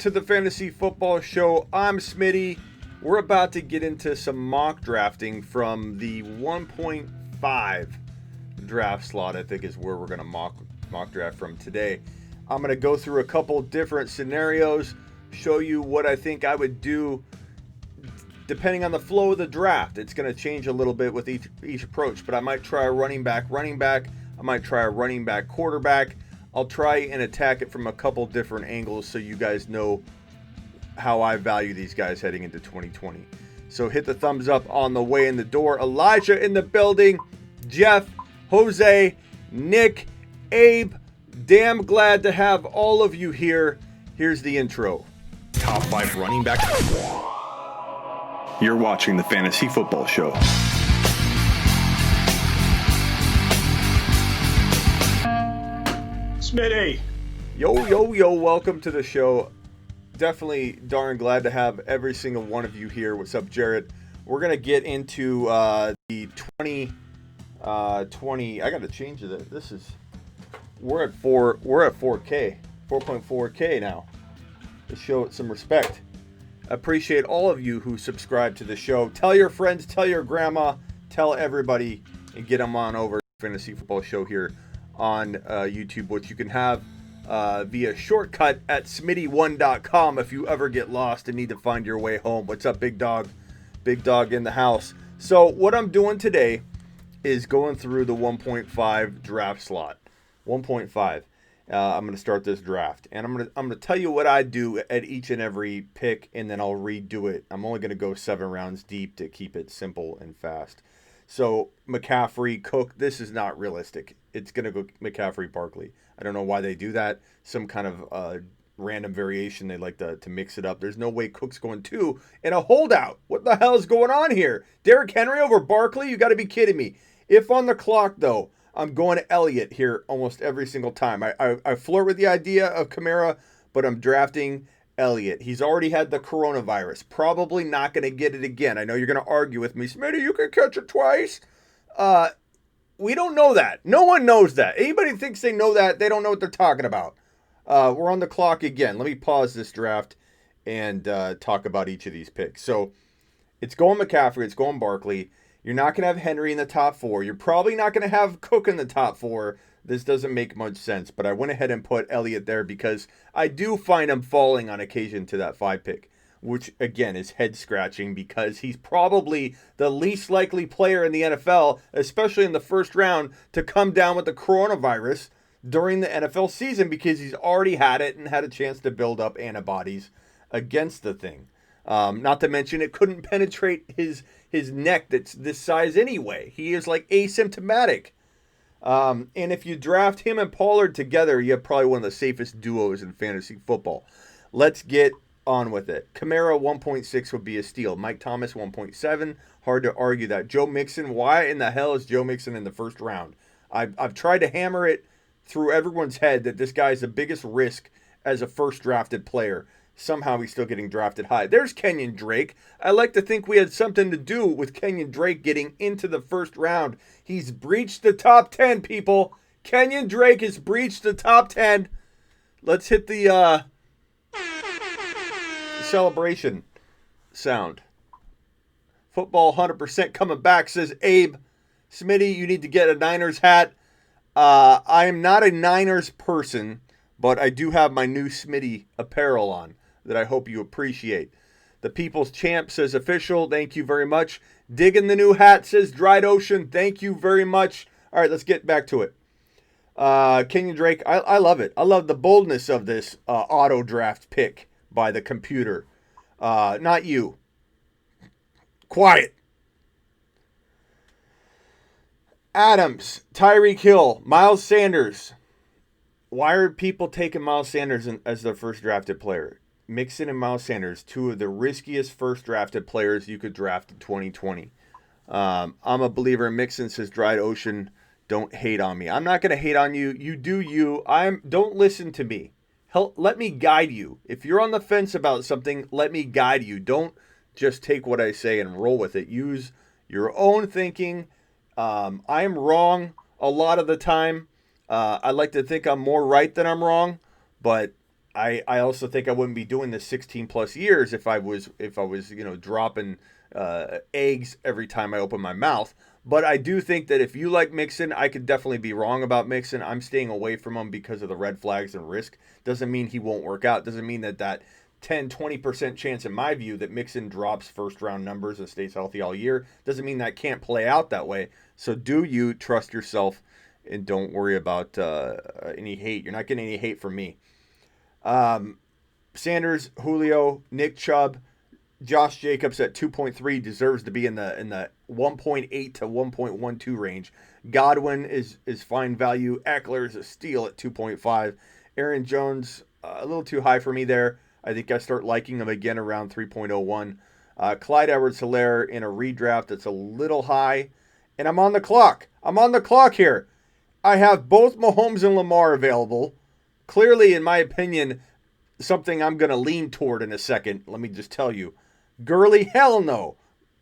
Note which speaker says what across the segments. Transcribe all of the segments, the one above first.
Speaker 1: to the Fantasy Football Show. I'm Smitty. We're about to get into some mock drafting from the 1.5 draft slot, I think is where we're going to mock draft from today. I'm going to go through a couple different scenarios, show you what I think I would do depending on the flow of the draft. It's going to change a little bit with each approach, but I might try a running back. I might try a running back quarterback. I'll try and attack it from a couple different angles so you guys know how I value these guys heading into 2020. So hit the thumbs up on the way in the door. Elijah in the building. Jeff, Jose, Nick, Abe. Damn glad to have all of you here. Here's the intro. Top 5 running back. You're watching the Fantasy Football Show.
Speaker 2: Smitty.
Speaker 1: Yo, welcome to the show. Definitely darn glad to have every single one of you here. What's up, Jarrett? We're going to get into the 2020. I got to change it. We're at 4K, 4.4K now. To show it some respect. I appreciate all of you who subscribe to the show. Tell your friends, tell your grandma, tell everybody, and get them on over to the Fantasy Football Show here on YouTube, which you can have via shortcut at smitty1.com if you ever get lost and need to find your way home. What's up, big dog? Big dog in the house. So what I'm doing today is going through the 1.5 draft slot. 1.5. I'm going to start this draft, and I'm going to tell you what I do at each and every pick, and then I'll redo it. I'm only going to go 7 rounds deep to keep it simple and fast. So McCaffrey, Cook, this is not realistic. It's going to go McCaffrey, Barkley. I don't know why they do that. Some kind of random variation. They like to mix it up. There's no way Cook's going 2 in a holdout. What the hell is going on here? Derrick Henry over Barkley? You got to be kidding me. If on the clock, though, I'm going to Elliott here almost every single time. I flirt with the idea of Kamara, but I'm drafting Elliott. He's already had the coronavirus. Probably not going to get it again. I know you're going to argue with me. Smitty, you can catch it twice. We don't know that. No one knows that. Anybody thinks they know that, they don't know what they're talking about. We're on the clock again. Let me pause this draft and talk about each of these picks. So it's going McCaffrey. It's going Barkley. You're not going to have Henry in the top 4. You're probably not going to have Cook in the top 4. This doesn't make much sense, but I went ahead and put Elliott there because I do find him falling on occasion to that 5 pick, which, again, is head-scratching because he's probably the least likely player in the NFL, especially in the first round, to come down with the coronavirus during the NFL season because he's already had it and had a chance to build up antibodies against the thing. Not to mention it couldn't penetrate his neck that's this size anyway. He is like asymptomatic. And if you draft him and Pollard together, you have probably one of the safest duos in fantasy football. Let's get on with it. Kamara 1.6 would be a steal. Mike Thomas 1.7. Hard to argue that. Joe Mixon, why in the hell is Joe Mixon in the first round? I've tried to hammer it through everyone's head that this guy is the biggest risk as a first drafted player. Somehow he's still getting drafted high. There's Kenyon Drake. I like to think we had something to do with Kenyon Drake getting into the first round. He's breached the top 10, people. Kenyon Drake has breached the top 10. Let's hit the celebration sound. Football 100% coming back, says Abe. Smitty, you need to get a Niners hat. I am not a Niners person, but I do have my new Smitty apparel on that I hope you appreciate. The People's Champ says official. Thank you very much. Digging the new hat says Dried Ocean. Thank you very much. All right, let's get back to it. Kenyon Drake, I love it. I love the boldness of this auto draft pick by the computer. Not you. Quiet. Adams, Tyreek Hill, Miles Sanders. Why are people taking Miles Sanders as their first drafted player? Mixon and Miles Sanders, 2 of the riskiest first drafted players you could draft in 2020. I'm a believer in Mixon, says Dried Ocean. Don't hate on me. I'm not going to hate on you. You do you. Don't listen to me. Let me guide you. If you're on the fence about something, let me guide you. Don't just take what I say and roll with it. Use your own thinking. I am wrong a lot of the time. I like to think I'm more right than I'm wrong, but I also think I wouldn't be doing this 16 plus years if I was dropping eggs every time I open my mouth. But I do think that if you like Mixon, I could definitely be wrong about Mixon. I'm staying away from him because of the red flags and risk. Doesn't mean he won't work out. Doesn't mean that 10-20% chance in my view that Mixon drops first round numbers and stays healthy all year. Doesn't mean that can't play out that way. So do you trust yourself and don't worry about any hate. You're not getting any hate from me. Sanders, Julio, Nick Chubb, Josh Jacobs at 2.3 deserves to be in the 1.8 to 1.12 range. Godwin is fine value. Eckler is a steal at 2.5. Aaron Jones, a little too high for me there. I think I start liking him again around 3.01. Clyde Edwards-Helaire in a redraft that's a little high. And I'm on the clock. I'm on the clock here. I have both Mahomes and Lamar available. Clearly, in my opinion, something I'm going to lean toward in a second. Let me just tell you. Gurley, hell no.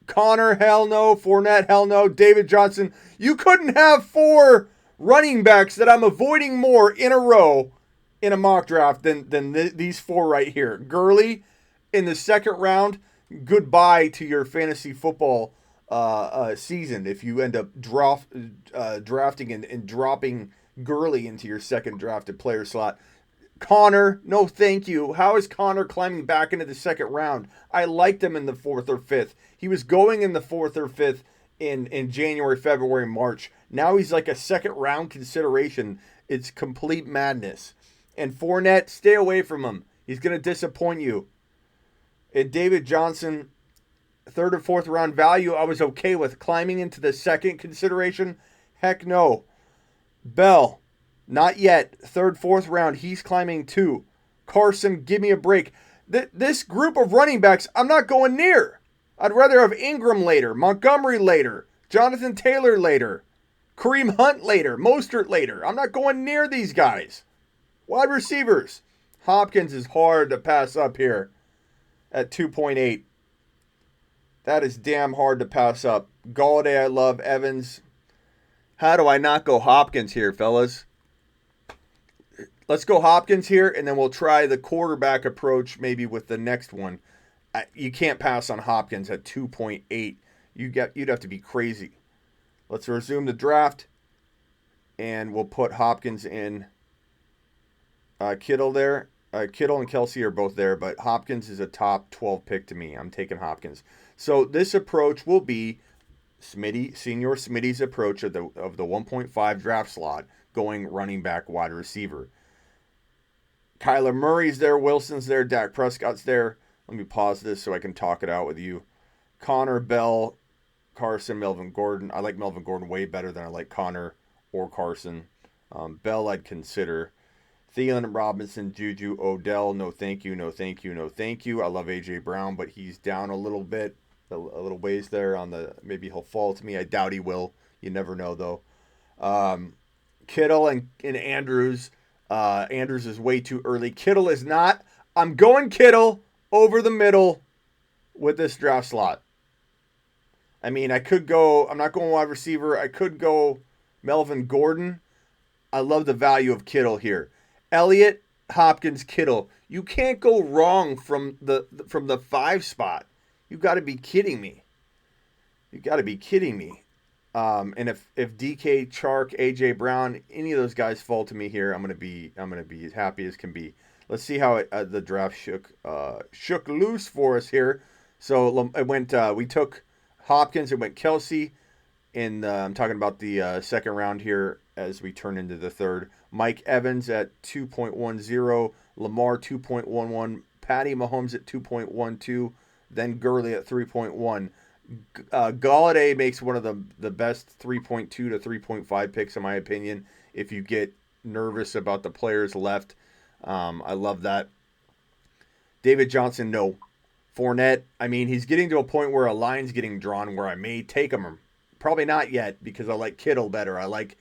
Speaker 1: Connor, hell no. Fournette, hell no. David Johnson. You couldn't have 4 running backs that I'm avoiding more in a row in a mock draft than these 4 right here. Gurley in the second round. Goodbye to your fantasy football season if you end up drafting and dropping Gurley into your second drafted player slot. Connor, no thank you. How is Connor climbing back into the second round? I liked him in the 4th or 5th. He was going in the 4th or 5th in January, February, March. Now he's like a second round consideration. It's complete madness. And Fournette, stay away from him. He's going to disappoint you. And David Johnson, 3rd or 4th round value, I was okay with. Climbing into the second consideration, heck no. Bell, not yet. 3rd, 4th round, he's climbing too. Carson, give me a break. This group of running backs, I'm not going near. I'd rather have Ingram later, Montgomery later, Jonathan Taylor later, Kareem Hunt later, Mostert later. I'm not going near these guys. Wide receivers. Hopkins is hard to pass up here at 2.8. That is damn hard to pass up. Galladay, I love. Evans. How do I not go Hopkins here, fellas? Let's go Hopkins here, and then we'll try the quarterback approach maybe with the next one. You can't pass on Hopkins at 2.8. You'd have to be crazy. Let's resume the draft, and we'll put Hopkins in. Kittle there. Kittle and Kelsey are both there, but Hopkins is a top 12 pick to me. I'm taking Hopkins. So this approach will be Senior Smitty's approach of the 1.5 draft slot, going running back, wide receiver. Kyler Murray's there, Wilson's there, Dak Prescott's there. Let me pause this so I can talk it out with you. Connor, Bell, Carson, Melvin Gordon. I like Melvin Gordon way better than I like Connor or Carson. Bell I'd consider. Thielen, Robinson, Juju, Odell, no thank you, no thank you, no thank you. I love A.J. Brown, but he's down a little bit, a little ways there on the, maybe he'll fall to me. I doubt he will. You never know, though. Kittle and Andrews. Andrews is way too early. Kittle is not. I'm going Kittle over the middle with this draft slot. I mean, I could go, I'm not going wide receiver. I could go Melvin Gordon. I love the value of Kittle here. Elliott, Hopkins, Kittle. You can't go wrong from the 5 spot. You got to be kidding me. You got to be kidding me. And if DK, Chark, AJ Brown, any of those guys fall to me here, I'm gonna be as happy as can be. Let's see how the draft shook loose for us here. So it went. We took Hopkins. It went Kelsey. And I'm talking about the second round here as we turn into the third. Mike Evans at 2.10, Lamar 2.11, Patty Mahomes at 2.12, then Gurley at 3.1. Galladay makes one of the best 3.2 to 3.5 picks in my opinion if you get nervous about the players left. I love that. David Johnson, no. Fournette, I mean, he's getting to a point where a line's getting drawn where I may take him. Probably not yet because I like Kittle better. I like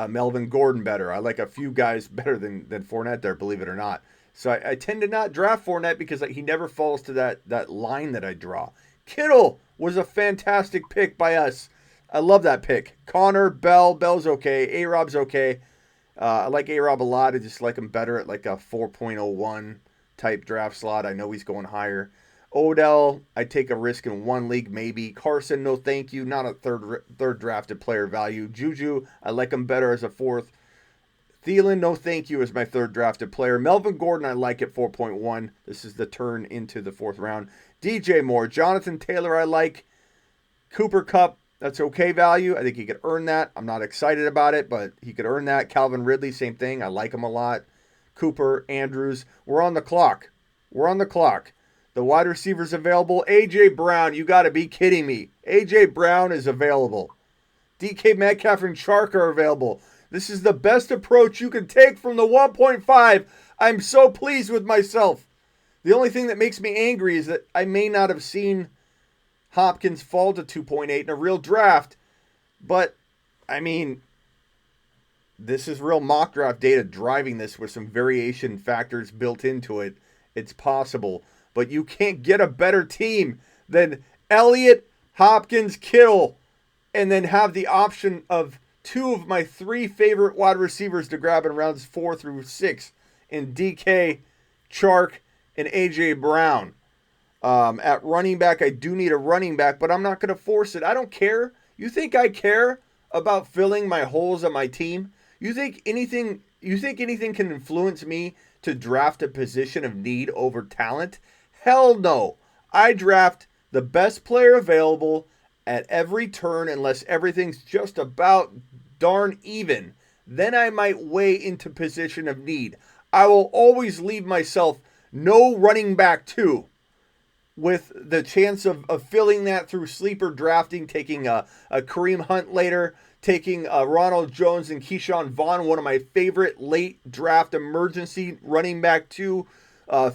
Speaker 1: Melvin Gordon better. I like a few guys better than Fournette there, believe it or not. So I tend to not draft Fournette because he never falls to that line that I draw. Kittle was a fantastic pick by us. I love that pick. Connor, Bell's okay. A-Rob's okay. I like A-Rob a lot. I just like him better at like a 4.01 type draft slot. I know he's going higher. Odell, I take a risk in one league maybe. Carson, no thank you. Not a third drafted player value. Juju, I like him better as a fourth. Thielen, no thank you as my third drafted player. Melvin Gordon, I like at 4.1. This is the turn into the fourth round. DJ Moore, Jonathan Taylor, I like. Cooper Kupp, that's okay value. I think he could earn that. I'm not excited about it, but he could earn that. Calvin Ridley, same thing. I like him a lot. Cooper, Andrews, we're on the clock. We're on the clock. The wide receivers available. A.J. Brown, you got to be kidding me. A.J. Brown is available. DK Metcalf and Chark are available. This is the best approach you can take from the 1.5. I'm so pleased with myself. The only thing that makes me angry is that I may not have seen Hopkins fall to 2.8 in a real draft. But, I mean, this is real mock draft data driving this with some variation factors built into it. It's possible. But you can't get a better team than Elliott, Hopkins, Kittle, and then have the option of two of my three favorite wide receivers to grab in rounds 4 through 6 in DK, Chark, and A.J. Brown. At running back, I do need a running back, but I'm not going to force it. I don't care. You think I care about filling my holes on my team? You think anything can influence me to draft a position of need over talent? Hell no. I draft the best player available at every turn unless everything's just about darn even. Then I might weigh into position of need. I will always leave myself no running back 2 with the chance of filling that through sleeper drafting, taking a Kareem Hunt later, taking Ronald Jones and Keyshawn Vaughn, one of my favorite late draft emergency running back 2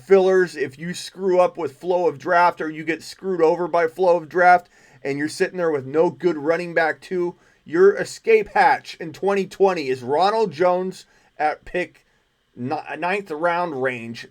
Speaker 1: fillers. If you screw up with flow of draft or you get screwed over by flow of draft and you're sitting there with no good running back 2, your escape hatch in 2020 is Ronald Jones at pick 9th round range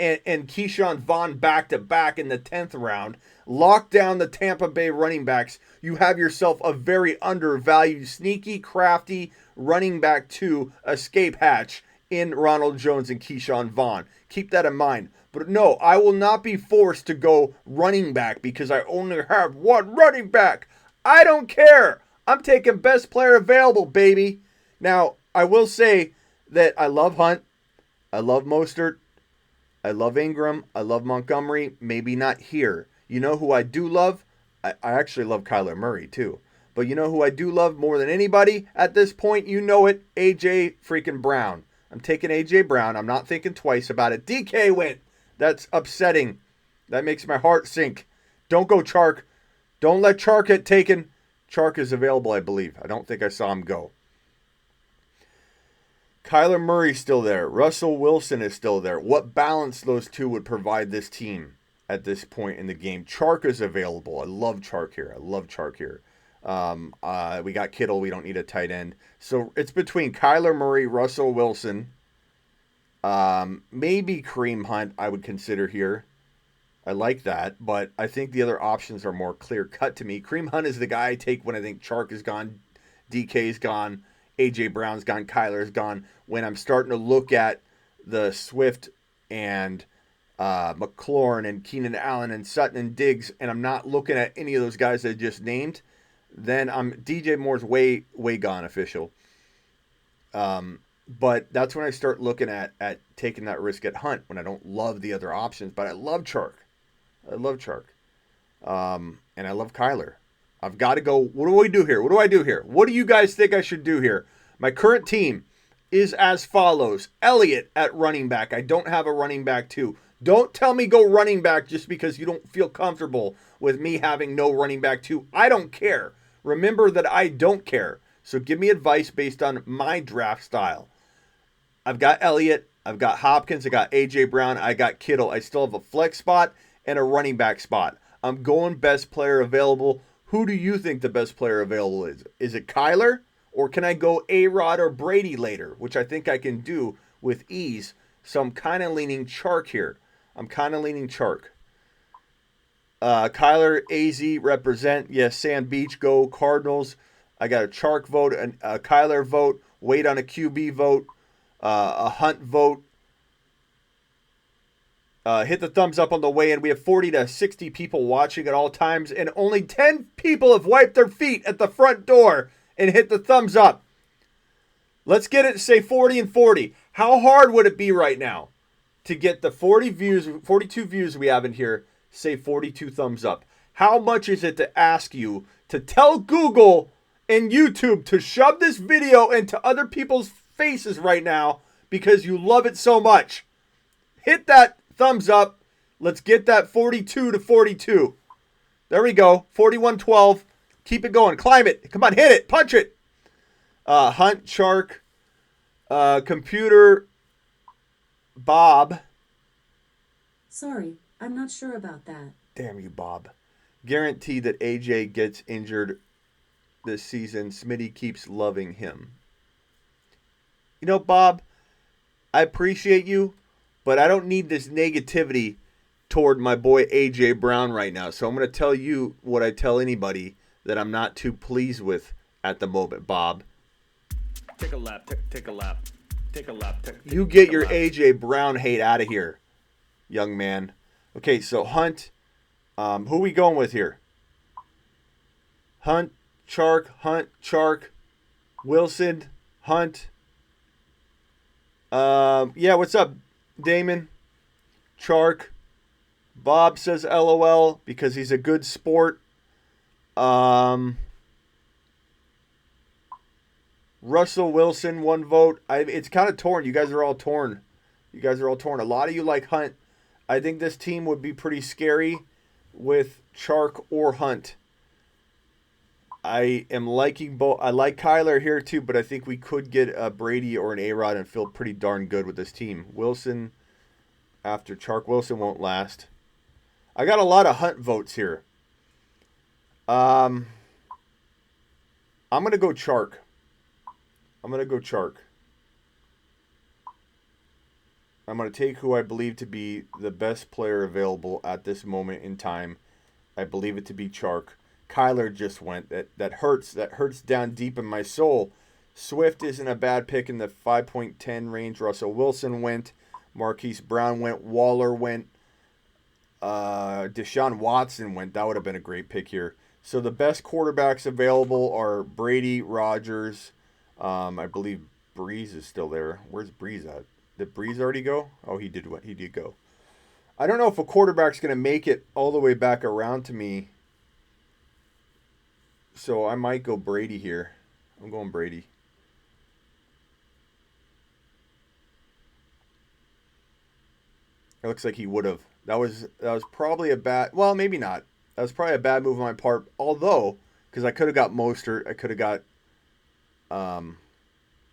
Speaker 1: and Keyshawn Vaughn back-to-back in the 10th round. Lock down the Tampa Bay running backs. You have yourself a very undervalued, sneaky, crafty running back 2 escape hatch in Ronald Jones and Keyshawn Vaughn. Keep that in mind. But no, I will not be forced to go running back because I only have one running back. I don't care. I'm taking best player available, baby. Now, I will say that I love Hunt. I love Mostert. I love Ingram. I love Montgomery. Maybe not here. You know who I do love? I actually love Kyler Murray too. But you know who I do love more than anybody at this point? You know it. A.J. freaking Brown. I'm taking A.J. Brown. I'm not thinking twice about it. DK went. That's upsetting. That makes my heart sink. Don't go Chark. Don't let Chark get taken. Chark is available, I believe. I don't think I saw him go. Kyler Murray's still there. Russell Wilson is still there. What balance those two would provide this team at this point in the game? Chark is available. I love Chark here. We got Kittle. We don't need a tight end. So it's between Kyler Murray, Russell Wilson, maybe Kareem Hunt I would consider here. I like that, but I think the other options are more clear-cut to me. Kareem Hunt is the guy I take when I think Chark is gone, DK's gone, A.J. Brown's gone, Kyler's gone. When I'm starting to look at the Swift and McLaurin and Keenan Allen and Sutton and Diggs, and I'm not looking at any of those guys I just named, then DJ Moore's way gone official. But that's when I start looking at taking that risk at Hunt when I don't love the other options. But I love Chark. And I love Kyler. I've got to go. What do we do here? What do? What do you guys think I should do here? My current team is as follows. Elliott at running back. I don't have a running back too. Don't tell me go running back just because you don't feel comfortable with me having no running back too. I don't care. Remember that I don't care. So give me advice based on my draft style. I've got Elliott. I've got Hopkins. I got A.J. Brown. I got Kittle. I still have a flex spot and a running back spot. I'm going best player available. Who do you think the best player available is? Is it Kyler? Or can I go A-Rod or Brady later? Which I think I can do with ease. So I'm kind of leaning Chark here. Kyler, AZ, represent. Yes, Sand Beach, go Cardinals. I got a Chark vote and a Kyler vote. wait on a QB vote, a Hunt vote. Hit the thumbs up on the way in. We have 40 to 60 people watching at all times, and only 10 people have wiped their feet at the front door and hit the thumbs up. Let's get it to say 40 and 40. How hard would it be right now to get the 42 views we have in here, say 42 thumbs up? How much is it to ask you to tell Google and YouTube to shove this video into other people's faces right now because you love it so much? Hit that thumbs up. Let's get that 42 to 42. There we go. 41-12. Keep it going. Climb it. Come on, hit it. Punch it. Hunt, Chark, computer, Bob.
Speaker 2: Sorry, I'm not sure about that.
Speaker 1: Damn you, Bob. Guaranteed that AJ gets injured this season. Smitty keeps loving him. You know, Bob, I appreciate you, but I don't need this negativity toward my boy AJ Brown right now. So I'm going to tell you what I tell anybody that I'm not too pleased with at the moment, Bob.
Speaker 3: Take a lap. Take a lap. Take a lap.
Speaker 1: You get your AJ Brown hate out of here, young man. Okay, so Hunt. Who are we going with here? Hunt, Chark, Wilson, Hunt. Yeah, what's up, Damon? Chark. Bob says LOL because he's a good sport. Russell Wilson, 1 vote. It's kind of torn. You guys are all torn. A lot of you like Hunt. I think this team would be pretty scary with Chark or Hunt. I am liking both. I like Kyler here too, but I think we could get a Brady or an A-Rod and feel pretty darn good with this team. Wilson after Chark. Wilson won't last. I got a lot of Hunt votes here. I'm going to go Chark. I'm going to take who I believe to be the best player available at this moment in time. I believe it to be Chark. Kyler just went. That hurts. That hurts down deep in my soul. Swift isn't a bad pick in the 5.10 range. Russell Wilson went. Marquise Brown went. Waller went. Deshaun Watson went. That would have been a great pick here. So the best quarterbacks available are Brady, Rodgers. I believe Breeze is still there. Where's Breeze at? Did Breeze already go? Oh, he did. He did go. I don't know if a quarterback's going to make it all the way back around to me. So I might go Brady here. I'm going Brady. It looks like he would have. That was probably a bad. Well, maybe not. That was probably a bad move on my part. Although, because I could have got Mostert, I could have got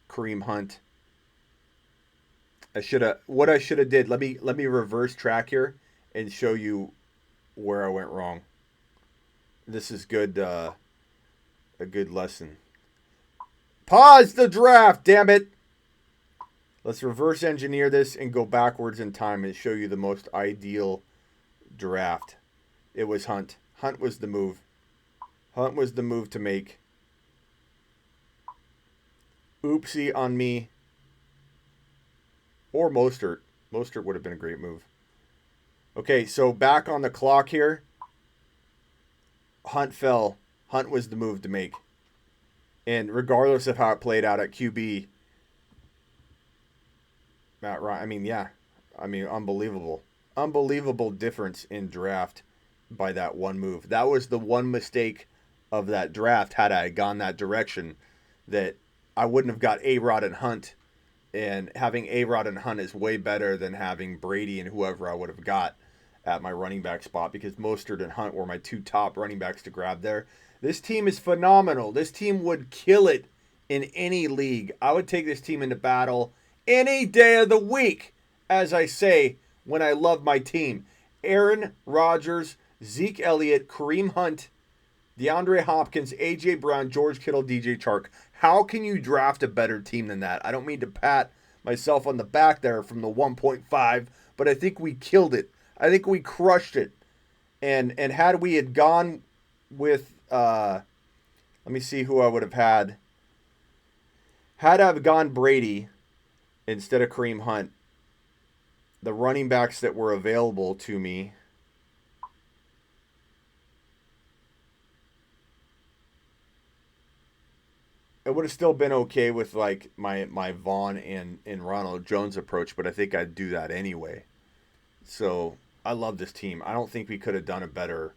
Speaker 1: Kareem Hunt. What I should have did. Let me reverse track here and show you where I went wrong. This is good. A good lesson. Pause the draft. Damn it. Let's reverse engineer this and go backwards in time and show you the most ideal draft. It was Hunt. Hunt was the move. Hunt was the move to make. Oopsie on me. Or Mostert. Mostert would have been a great move. Okay, so back on the clock here. Hunt fell. Hunt was the move to make. And regardless of how it played out at QB, Matt Ryan, unbelievable. Unbelievable difference in draft by that one move. That was the one mistake of that draft. Had I gone that direction, that I wouldn't have got A-Rod and Hunt. And having A-Rod and Hunt is way better than having Brady and whoever I would have got at my running back spot, because Mostert and Hunt were my two top running backs to grab there. This team is phenomenal. This team would kill it in any league. I would take this team into battle any day of the week, as I say when I love my team. Aaron Rodgers, Zeke Elliott, Kareem Hunt, DeAndre Hopkins, A.J. Brown, George Kittle, DJ Chark. How can you draft a better team than that? I don't mean to pat myself on the back there from the 1.5, but I think we killed it. I think we crushed it. And had we had gone with, let me see who I would have had. Had I have gone Brady instead of Kareem Hunt, the running backs that were available to me, it would have still been okay with like my Vaughn and Ronald Jones approach, but I think I'd do that anyway. So I love this team. I don't think we could have done a better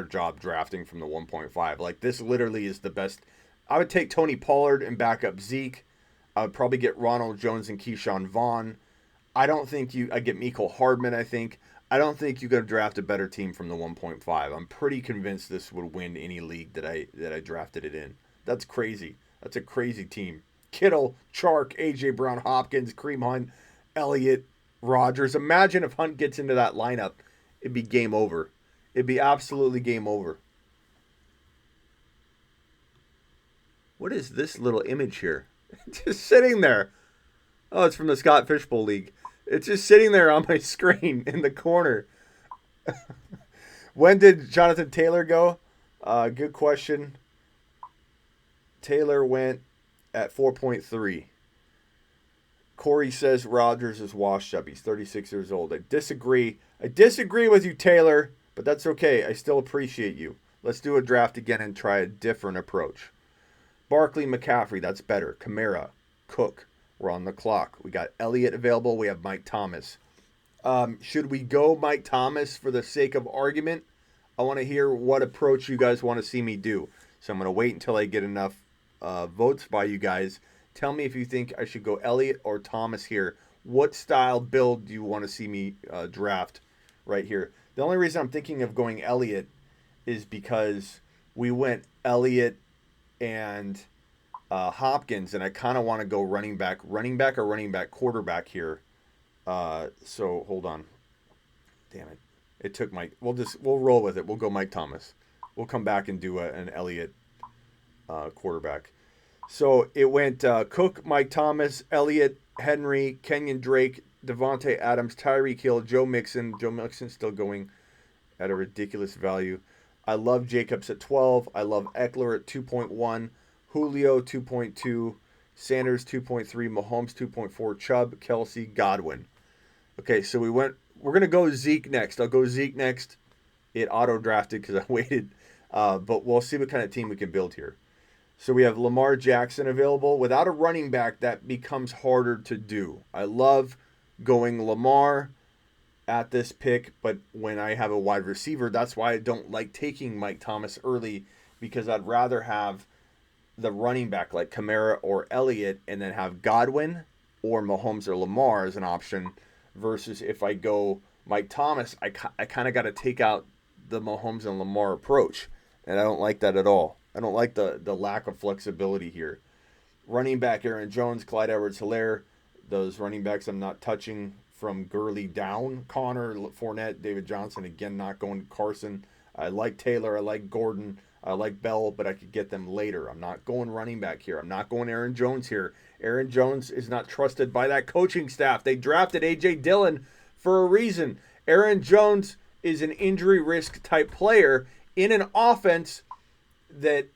Speaker 1: job drafting from the 1.5. Like this literally is the best. I would take Tony Pollard and back up Zeke. I would probably get Ronald Jones and Keyshawn Vaughn. I get Mecole Hardman, I think. I don't think you could draft a better team from the 1.5. I'm pretty convinced this would win any league that I drafted it in. That's crazy. That's a crazy team. Kittle, Chark, AJ Brown, Hopkins, Kareem Hunt, Elliott, Rodgers. Imagine if Hunt gets into that lineup, it'd be game over. It'd be absolutely game over. What is this little image here? Just sitting there. Oh, it's from the Scott Fishbowl League. It's just sitting there on my screen in the corner. When did Jonathan Taylor go? Good question. Taylor went at 4.3. Corey says Rodgers is washed up. He's 36 years old. I disagree. I disagree with you, Taylor, but that's okay. I still appreciate you. Let's do a draft again and try a different approach. Barkley, McCaffrey, that's better. Kamara, Cook, we're on the clock. We got Elliott available. We have Mike Thomas. Should we go Mike Thomas for the sake of argument? I want to hear what approach you guys want to see me do. So I'm going to wait until I get enough votes by you guys. Tell me if you think I should go Elliott or Thomas here. What style build do you want to see me draft right here? The only reason I'm thinking of going Elliott is because we went Elliott and Hopkins, and I kind of want to go running back or running back quarterback here. So hold on. Damn it. It took Mike. We'll roll with it. We'll go Mike Thomas. We'll come back and do an Elliott quarterback. So it went Cook, Mike Thomas, Elliott, Henry, Kenyon Drake, Devontae Adams, Tyreek Hill, Joe Mixon. Joe Mixon still going at a ridiculous value. I love Jacobs at 12. I love Eckler at 2.1. Julio 2.2. Sanders 2.3. Mahomes 2.4. Chubb, Kelsey, Godwin. Okay, so we're going to go Zeke next. I'll go Zeke next. It auto-drafted because I waited. But we'll see what kind of team we can build here. So we have Lamar Jackson available. Without a running back, that becomes harder to do. I love going Lamar at this pick, but when I have a wide receiver, that's why I don't like taking Mike Thomas early, because I'd rather have the running back like Kamara or Elliott and then have Godwin or Mahomes or Lamar as an option, versus if I go Mike Thomas, I kind of got to take out the Mahomes and Lamar approach, and I don't like that at all. I don't like the lack of flexibility here. Running back Aaron Jones, Clyde Edwards-Helaire, those running backs I'm not touching from Gurley down. Connor, Fournette, David Johnson, again not going Carson. I like Taylor, I like Gordon, I like Bell, but I could get them later. I'm not going running back here. I'm not going Aaron Jones here. Aaron Jones is not trusted by that coaching staff. They drafted A.J. Dillon for a reason. Aaron Jones is an injury risk type player in an offense that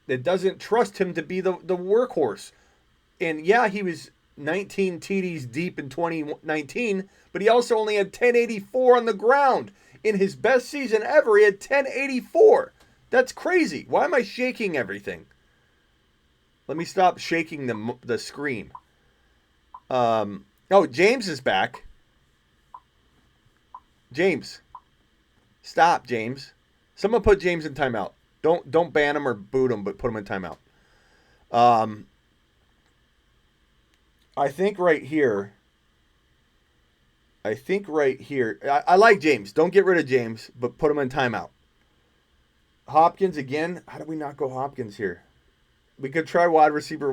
Speaker 1: doesn't trust him to be the workhorse. And yeah, he was 19 TDs deep in 2019, but he also only had 1084 on the ground. In his best season ever, he had 1084. That's crazy. Why am I shaking everything? Let me stop shaking the screen. Oh, James is back. James. Stop, James. Someone put James in timeout. Don't ban him or boot him, but put him in timeout. I think right here. I like James. Don't get rid of James, but put him in timeout. Hopkins again. How do we not go Hopkins here? We could try wide receiver,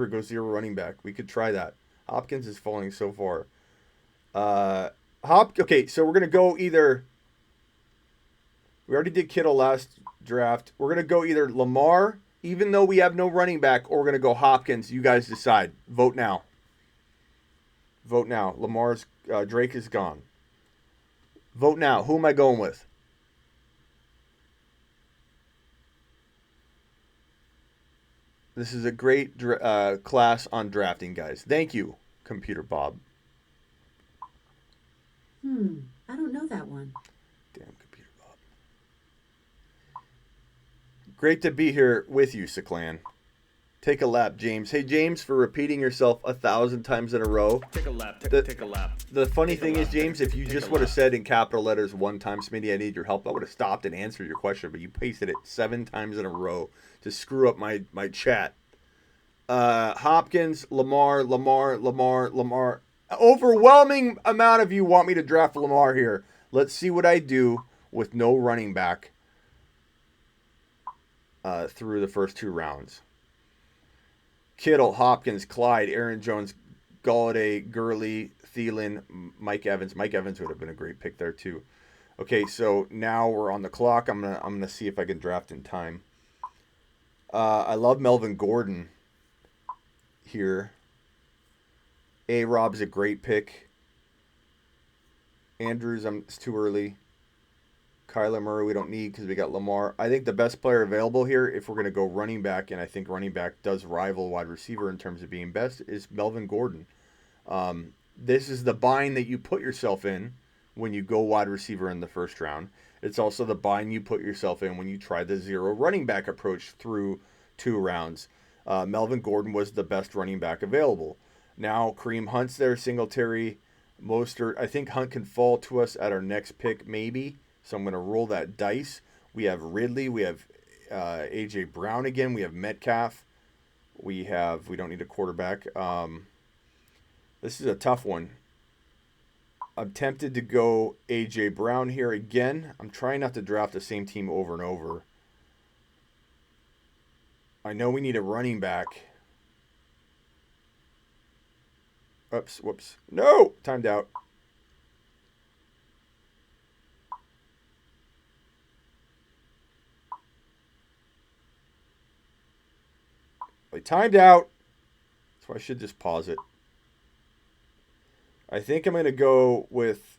Speaker 1: go zero running back. We could try that. Hopkins is falling so far. Okay, so we're going to go either. We already did Kittle last draft. We're going to go either Lamar, even though we have no running back, or we're going to go Hopkins. You guys decide. Vote now. Vote now. Lamar's Drake is gone. Vote now. Who am I going with? This is a great class on drafting, guys. Thank you, Computer Bob.
Speaker 2: I don't know that one.
Speaker 1: Damn, Computer Bob. Great to be here with you, Seclan. Take a lap, James. Hey, James, for repeating yourself 1,000 times in a row.
Speaker 3: Take a lap. Take a lap.
Speaker 1: The funny
Speaker 3: Take a
Speaker 1: thing
Speaker 3: lap.
Speaker 1: is, James, if you
Speaker 3: Take
Speaker 1: just
Speaker 3: a
Speaker 1: would have
Speaker 3: lap.
Speaker 1: said in capital letters one time, Smitty, I need your help, I would have stopped and answered your question, but you pasted it 7 times in a row to screw up my chat. Hopkins, Lamar. Overwhelming amount of you want me to draft Lamar here. Let's see what I do with no running back through the first 2 rounds. Kittle, Hopkins, Clyde, Aaron Jones, Galladay, Gurley, Thielen, Mike Evans. Mike Evans would have been a great pick there too. Okay, so now we're on the clock. I'm gonna see if I can draft in time. I love Melvin Gordon here. A-Rob's a great pick. Andrews, it's too early. Kyler Murray, we don't need because we got Lamar. I think the best player available here, if we're going to go running back, and I think running back does rival wide receiver in terms of being best, is Melvin Gordon. This is the bind that you put yourself in when you go wide receiver in the first round. It's also the bind you put yourself in when you try the 0 running back approach through 2 rounds. Melvin Gordon was the best running back available. Now Kareem Hunt's there, Singletary, Mostert. I think Hunt can fall to us at our next pick, maybe. So I'm going to roll that dice. We have Ridley. We have A.J. Brown again. We have Metcalf. We don't need a quarterback. This is a tough one. I'm tempted to go A.J. Brown here again. I'm trying not to draft the same team over and over. I know we need a running back. Oops, whoops. No! Timed out. I timed out. So I should just pause it. I think I'm going to go with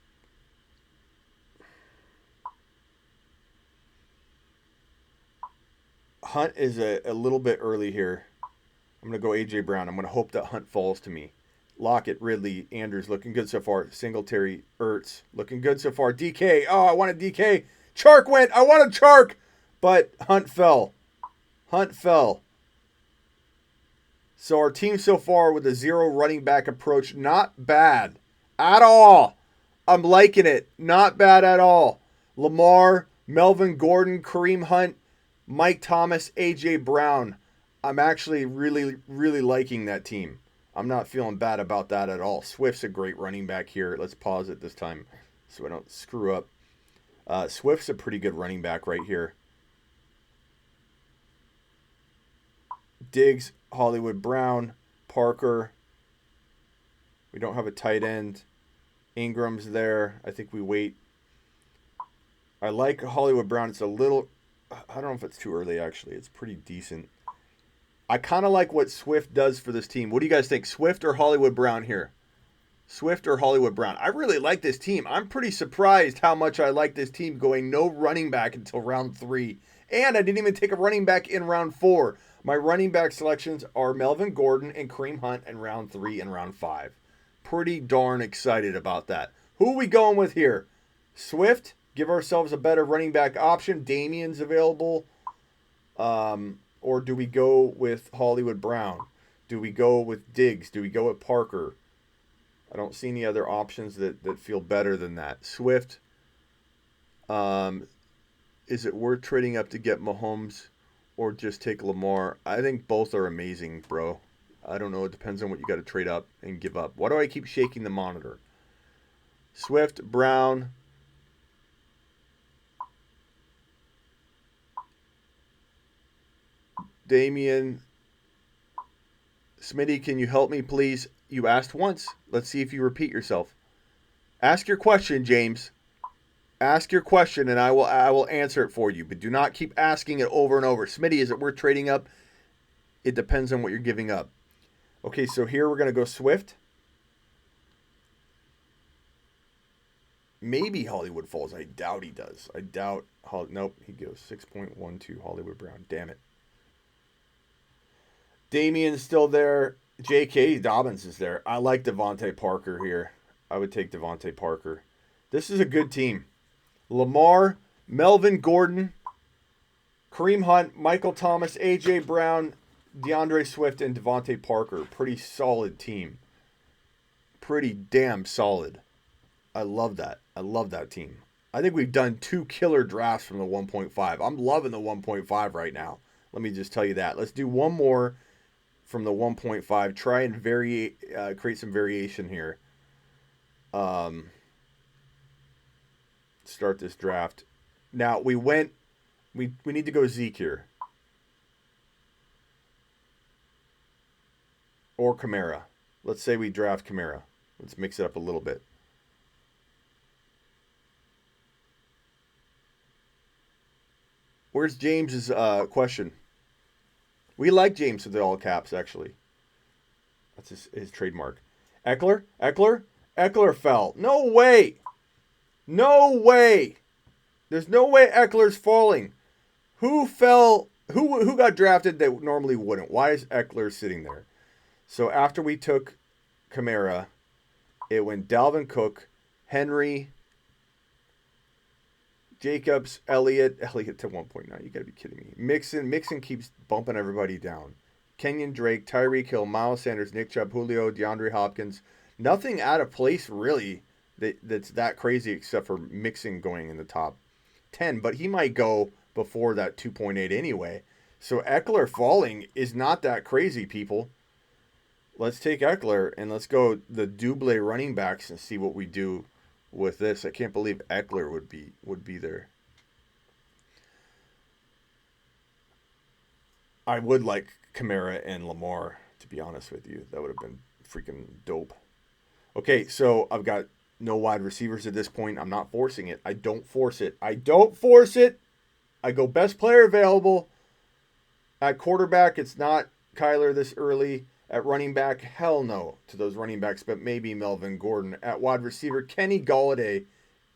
Speaker 1: Hunt is a little bit early here. I'm going to go A.J. Brown. I'm going to hope that Hunt falls to me. Lockett, Ridley, Andrews looking good so far. Singletary, Ertz looking good so far. DK. Oh, I wanted DK. Chark went. I wanted Chark. But Hunt fell. So our team so far with a 0 running back approach, not bad at all. I'm liking it. Not bad at all. Lamar, Melvin Gordon, Kareem Hunt, Mike Thomas, A.J. Brown. I'm actually really, really liking that team. I'm not feeling bad about that at all. Swift's a great running back here. Let's pause it this time so I don't screw up. Swift's a pretty good running back right here. Diggs, Hollywood Brown, Parker. We don't have a tight end. Ingram's there. I think we wait. I like Hollywood Brown. It's a little... I don't know if it's too early, actually. It's pretty decent. I kind of like what Swift does for this team. What do you guys think? Swift or Hollywood Brown here? Swift or Hollywood Brown? I really like this team. I'm pretty surprised how much I like this team going no running back until round 3. And I didn't even take a running back in round 4. My running back selections are Melvin Gordon and Kareem Hunt in round 3 and round 5. Pretty darn excited about that. Who are we going with here? Swift? Give ourselves a better running back option. Damien's available. Or do we go with Hollywood Brown? Do we go with Diggs? Do we go with Parker? I don't see any other options that feel better than that. Swift. Is it worth trading up to get Mahomes or just take Lamar? I think both are amazing, bro. I don't know. It depends on what you got to trade up and give up. Why do I keep shaking the monitor? Swift, Brown. Damien. Smitty, can you help me, please? You asked once. Let's see if you repeat yourself. Ask your question, James. Ask your question, and I will answer it for you. But do not keep asking it over and over. Smitty, is it worth trading up? It depends on what you're giving up. Okay, so here we're going to go Swift. Maybe Hollywood falls. I doubt he does. Nope, he goes 6.12 Hollywood Brown. Damn it. Damien's still there. J.K. Dobbins is there. I like Devontae Parker here. I would take Devontae Parker. This is a good team. Lamar, Melvin Gordon, Kareem Hunt, Michael Thomas, A.J. Brown, DeAndre Swift, and Devontae Parker. Pretty solid team. Pretty damn solid. I love that. I love that team. I think we've done 2 killer drafts from the 1.5. I'm loving the 1.5 right now. Let me just tell you that. Let's do one more from the 1.5. Try and create some variation here. Start this draft. Now we need to go Zeke here. Or Kamara. Let's say we draft Kamara. Let's mix it up a little bit. Where's James's question? We like James with the all caps, actually. That's his trademark. Eckler fell. No way. No way. There's no way Eckler's falling. Who fell? Who got drafted that normally wouldn't? Why is Eckler sitting there? So after we took Kamara, it went Dalvin Cook, Henry, Jacobs, Elliott to 1.9. You got to be kidding me. Mixon keeps bumping everybody down. Kenyon Drake, Tyreek Hill, Miles Sanders, Nick Chubb, Julio, DeAndre Hopkins. Nothing out of place really that's that crazy except for Mixon going in the top 10. But he might go before that 2.8 anyway. So Eckler falling is not that crazy, people. Let's take Eckler and let's go the double running backs and see what we do with this. I can't believe Eckler would be there. I would like Kamara and Lamar, to be honest with you. That would have been freaking dope. Okay, so I've got no wide receivers at this point. I'm not forcing it. I don't force it. I go best player available. At quarterback, it's not Kyler this early. At running back, hell no to those running backs, but maybe Melvin Gordon. At wide receiver, Kenny Golladay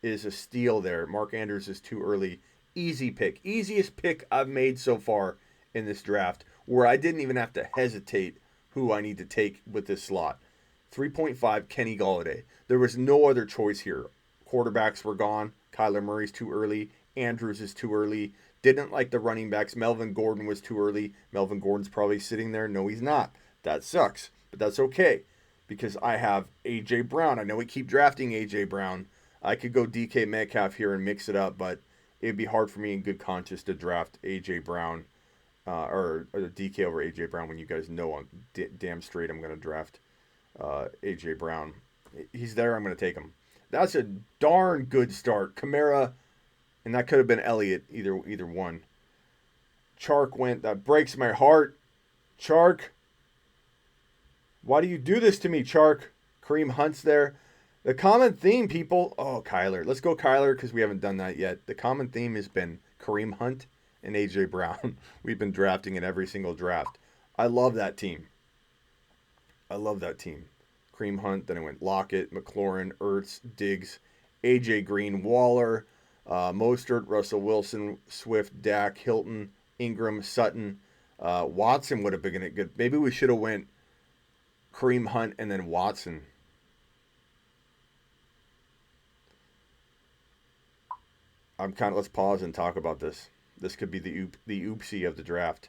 Speaker 1: is a steal there. Mark Andrews is too early. Easy pick. Easiest pick I've made so far in this draft, where I didn't even have to hesitate who I need to take with this slot. 3.5, Kenny Golladay. There was no other choice here. Quarterbacks were gone. Kyler Murray's too early. Andrews is too early. Didn't like the running backs. Melvin Gordon was too early. Melvin Gordon's probably sitting there. No, he's not. That sucks, but that's okay because I have A.J. Brown. I know we keep drafting A.J. Brown. I could go DK Metcalf here and mix it up, but it'd be hard for me in good conscience to draft A.J. Brown or DK over A.J. Brown when you guys know I'm damn straight I'm going to draft A.J. Brown. He's there. I'm going to take him. That's a darn good start. Kamara, and that could have been Elliott, either one. Chark went. That breaks my heart. Chark. Why do you do this to me, Chark? Kareem Hunt's there. The common theme, people. Oh, Kyler. Let's go Kyler because we haven't done that yet. The common theme has been Kareem Hunt and A.J. Brown. We've been drafting in every single draft. I love that team. Kareem Hunt. Then I went Lockett, McLaurin, Ertz, Diggs, A.J. Green, Waller, Mostert, Russell Wilson, Swift, Dak, Hilton, Ingram, Sutton. Watson would have been good. Maybe we should have went Kareem Hunt and then Watson. Let's pause and talk about this. This could be the oopsie of the draft.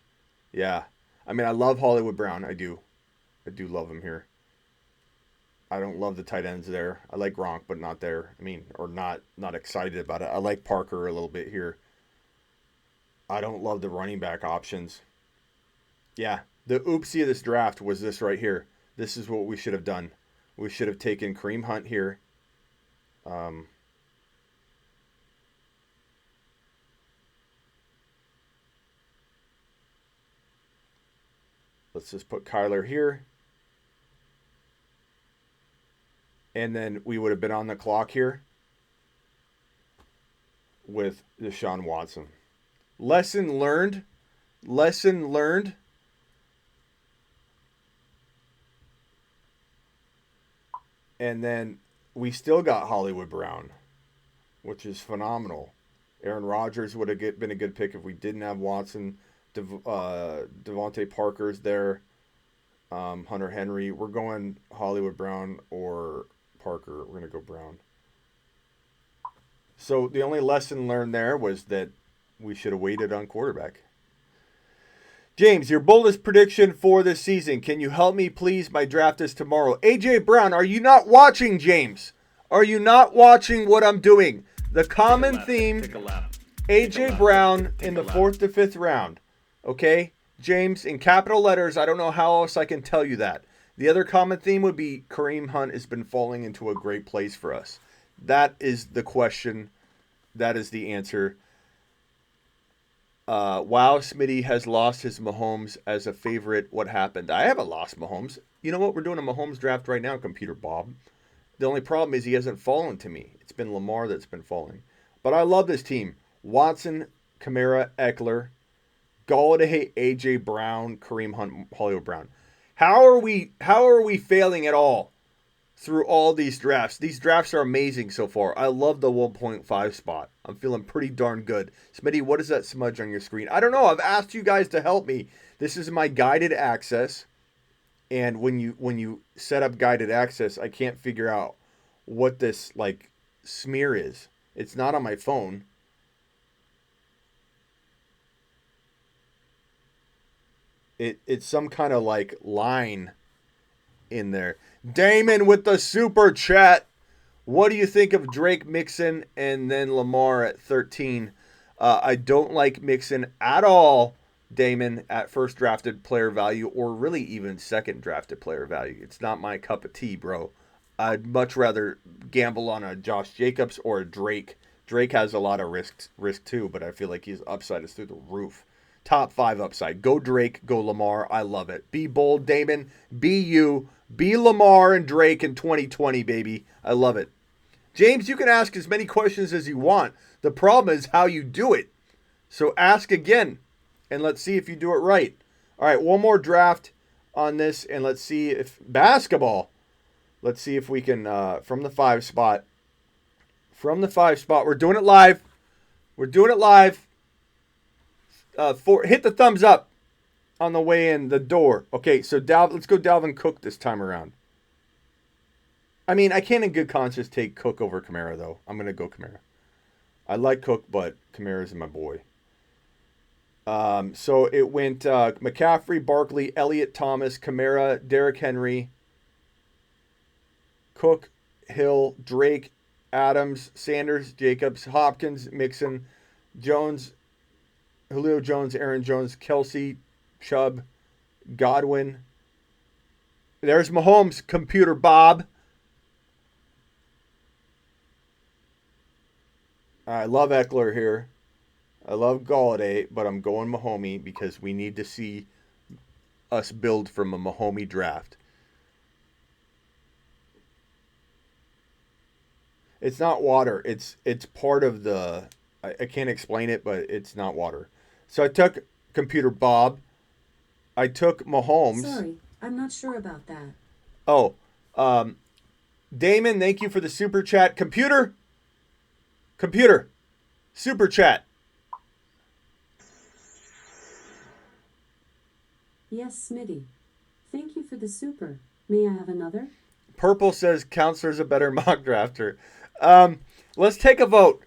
Speaker 1: Yeah. I mean, I love Hollywood Brown. I do love him here. I don't love the tight ends there. I like Gronk, but not there. I mean, or not excited about it. I like Parker a little bit here. I don't love the running back options. Yeah. The oopsie of this draft was this right here. This is what we should have done. We should have taken Kareem Hunt here. Let's just put Kyler here. And then we would have been on the clock here with Deshaun Watson. Lesson learned. And then we still got Hollywood Brown, which is phenomenal. Aaron Rodgers would have been a good pick if we didn't have Watson. Devontae Parker's there. Hunter Henry. We're going Hollywood Brown or Parker. We're going to go Brown. So the only lesson learned there was that we should have waited on quarterback. James, your boldest prediction for this season. Can you help me, please? My draft is tomorrow. AJ Brown, are you not watching, James? Are you not watching what I'm doing? The common theme, AJ Brown in the 4th to 5th round. Okay? James, in capital letters, I don't know how else I can tell you that. The other common theme would be Kareem Hunt has been falling into a great place for us. That is the question. That is the answer. Wow, Smitty has lost his Mahomes as a favorite. What happened? I haven't lost Mahomes. You know what? We're doing a Mahomes draft right now, Computer Bob. The only problem is he hasn't fallen to me. It's been Lamar that's been falling. But I love this team. Watson, Kamara, Eckler, Galladay, AJ Brown, Kareem Hunt, Hollywood Brown. How are we failing at all through all these drafts? These drafts are amazing so far. I love the 1.5 spot. I'm feeling pretty darn good. Smitty, what is that smudge on your screen? I don't know. I've asked you guys to help me. This is my guided access. And when you set up guided access, I can't figure out what this like smear is. It's not on my phone. It's some kind of like line in there. Damon with the super chat. What do you think of Drake, Mixon, and then Lamar at 13? I don't like Mixon at all, Damon, at first drafted player value or really even second drafted player value. It's not my cup of tea, bro. I'd much rather gamble on a Josh Jacobs or a Drake. Drake has a lot of risk too, but I feel like his upside is through the roof. Top 5 upside. Go Drake, go Lamar. I love it. Be bold, Damon. Be you. Be Lamar and Drake in 2020, baby. I love it. James, you can ask as many questions as you want. The problem is how you do it. So ask again, and let's see if you do it right. All right, one more draft on this, and let's see if basketball. Let's see if we can, from the 5 spot. From the 5 spot. We're doing it live. We're doing it live. Hit the thumbs up on the way in the door. Okay, so let's go Dalvin Cook this time around. I mean, I can't in good conscience take Cook over Kamara, though. I'm going to go Kamara. I like Cook, but Kamara's my boy. So it went McCaffrey, Barkley, Elliott, Thomas, Kamara, Derrick Henry, Cook, Hill, Drake, Adams, Sanders, Jacobs, Hopkins, Mixon, Jones, Julio Jones, Aaron Jones, Kelsey, Chubb, Godwin. There's Mahomes, Computer Bob. I love Eckler here. I love Galladay, but I'm going Mahomey because we need to see us build from a Mahomey draft. It's not water. It's part of the... I can't explain it, but it's not water. So I took Computer Bob. I took Mahomes.
Speaker 2: Sorry, I'm not sure about that.
Speaker 1: Oh, Damon, thank you for the super chat. Computer, super chat.
Speaker 2: Yes, Smitty. Thank you for the super. May I have another?
Speaker 1: Purple says Counselor's a better mock drafter. Let's take a vote.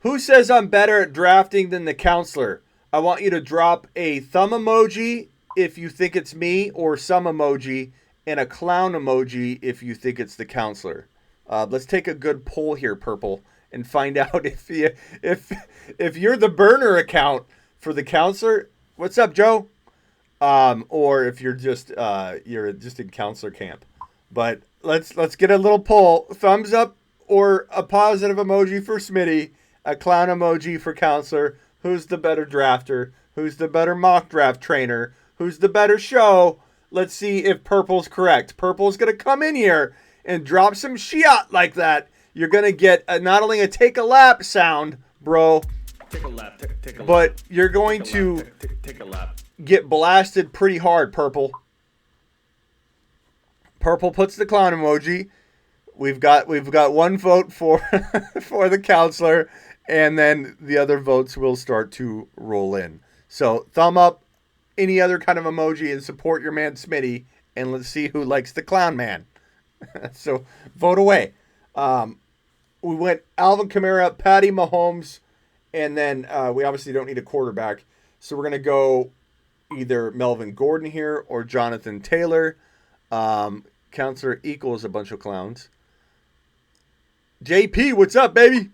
Speaker 1: Who says I'm better at drafting than the Counselor? I want you to drop a thumb emoji if you think it's me, or some emoji, and a clown emoji if you think it's the Counselor. Let's take a good poll here, Purple, and find out if you're the burner account for the Counselor. What's up, Joe? Or if you're just in Counselor camp. But let's get a little poll. Thumbs up or a positive emoji for Smitty, a clown emoji for Counselor. Who's the better drafter? Who's the better mock draft trainer? Who's the better show? Let's see if Purple's correct. Purple's going to come in here and drop some shit like that. You're going to get not only a take a lap sound, bro,
Speaker 3: Take a lap. Take a lap.
Speaker 1: but you're going to
Speaker 3: Take a lap.
Speaker 1: get blasted pretty hard, Purple. Purple puts the clown emoji. We've got one vote for for the Counselor, and then the other votes will start to roll in. So thumb up, any other kind of emoji, and support your man Smitty, and let's see who likes the clown man. So vote away. We went Alvin Kamara, Patty Mahomes, and then we obviously don't need a quarterback. So we're going to go either Melvin Gordon here or Jonathan Taylor. Counselor equals a bunch of clowns. JP, what's up, baby?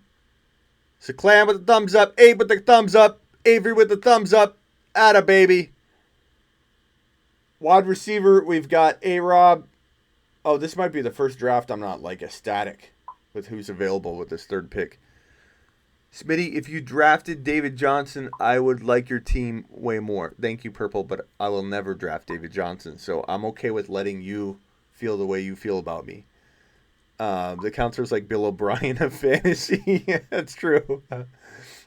Speaker 1: So Clam with the thumbs up. Abe with the thumbs up. Avery with the thumbs up. Atta, baby. Wide receiver, we've got A-Rob. Oh, this might be the first draft I'm not, like, ecstatic with who's available with this third pick. Smitty, if you drafted David Johnson, I would like your team way more. Thank you, Purple, but I will never draft David Johnson, so I'm okay with letting you feel the way you feel about me. The counselor's like Bill O'Brien of fantasy. That's true.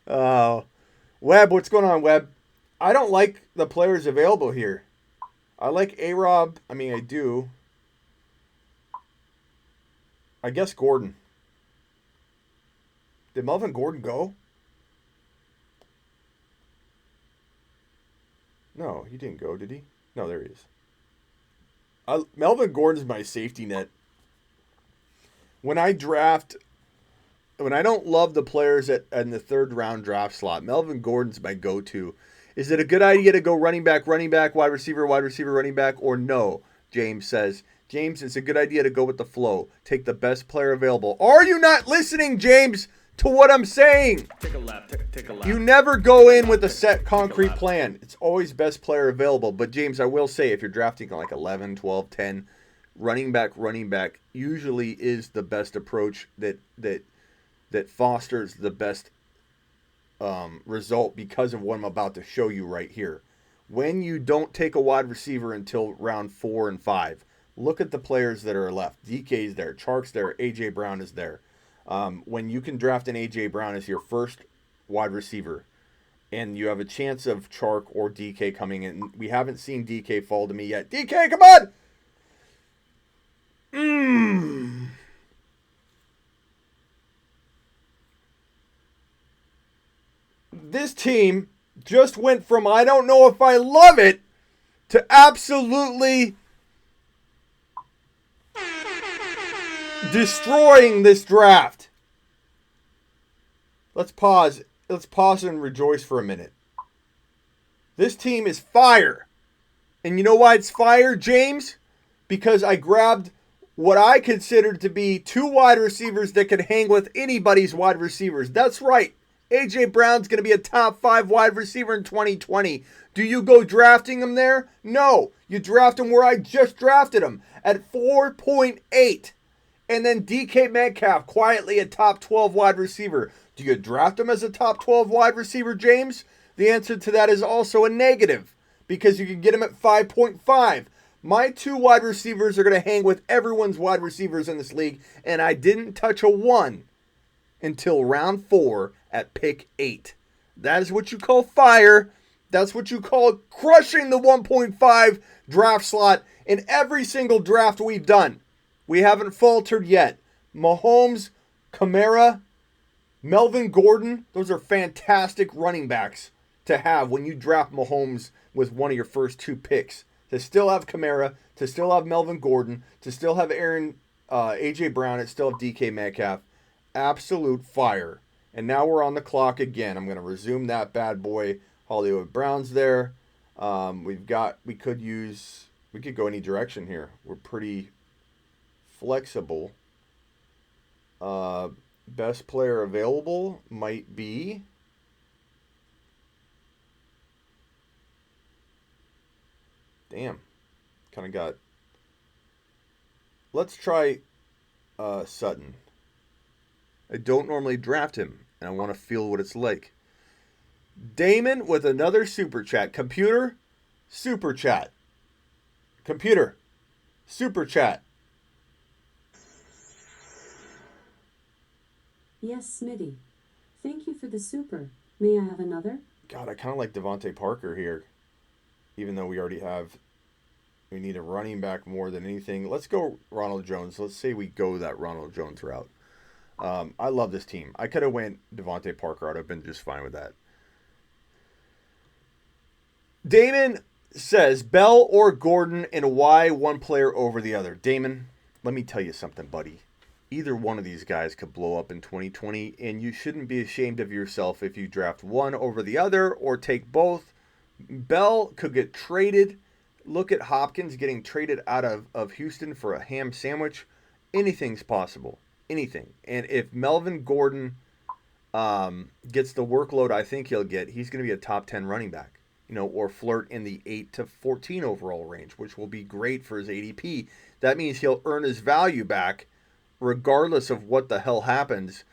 Speaker 1: Webb, what's going on, Webb? I don't like the players available here. I like A-Rob. I mean, I do. I guess Gordon. Did Melvin Gordon go? No, he didn't go, did he? No, there he is. Melvin Gordon's my safety net. When I don't love the players in the third round draft slot, Melvin Gordon's my go-to. Is it a good idea to go running back, wide receiver, running back, or no? James says. James, it's a good idea to go with the flow. Take the best player available. Are you not listening, James, to what I'm saying?
Speaker 3: Take a lap. Take a lap.
Speaker 1: You never go in with a set concrete plan. It's always best player available. But, James, I will say, if you're drafting like 11, 12, 10, running back usually is the best approach that fosters the best result because of what I'm about to show you right here. When you don't take a wide receiver until round 4 and 5, look at the players that are left. DK's there, Chark's there, A.J. Brown is there. When you can draft an A.J. Brown as your first wide receiver and you have a chance of Chark or DK coming in, we haven't seen DK fall to me yet. DK, come on! This team just went from I don't know if I love it to absolutely destroying this draft. Let's pause. Let's pause and rejoice for a minute. This team is fire. And you know why it's fire, James? Because I grabbed what I considered to be 2 wide receivers that could hang with anybody's wide receivers. That's right. A.J. Brown's going to be a top 5 wide receiver in 2020. Do you go drafting him there? No. You draft him where I just drafted him, at 4.8. And then DK Metcalf, quietly a top 12 wide receiver. Do you draft him as a top 12 wide receiver, James? The answer to that is also a negative, because you can get him at 5.5. My 2 wide receivers are going to hang with everyone's wide receivers in this league, and I didn't touch a 1 until round 4 at pick 8. That is what you call fire. That's what you call crushing the 1.5 draft slot in every single draft we've done. We haven't faltered yet. Mahomes, Kamara, Melvin Gordon, those are fantastic running backs to have when you draft Mahomes with one of your first 2 picks. To still have Kamara, to still have Melvin Gordon, to still have A.J. Brown, and still have DK Metcalf. Absolute fire. And now we're on the clock again. I'm going to resume that bad boy. Hollywood Brown's there. We could go any direction here. We're pretty flexible. Best player available might be let's try Sutton. I don't normally draft him, and I want to feel what it's like. Damon with another super chat. Computer, super chat. Computer, super chat.
Speaker 2: Yes, Smitty. Thank you for the super. May I have another?
Speaker 1: God, I kind of like Devontae Parker here, even though we need a running back more than anything. Let's go Ronald Jones. Let's say we go that Ronald Jones route. I love this team. I could have went Devontae Parker. I'd have been just fine with that. Damon, says Bell or Gordon, and why one player over the other. Damon, let me tell you something, buddy. Either one of these guys could blow up in 2020, and you shouldn't be ashamed of yourself if you draft one over the other or take both. Bell could get traded. Look at Hopkins getting traded out of Houston for a ham sandwich. Anything's possible. Anything. And if Melvin Gordon gets the workload I think he'll get, he's going to be a top 10 running back, or flirt in the 8 to 14 overall range, which will be great for his ADP. That means he'll earn his value back regardless of what the hell happens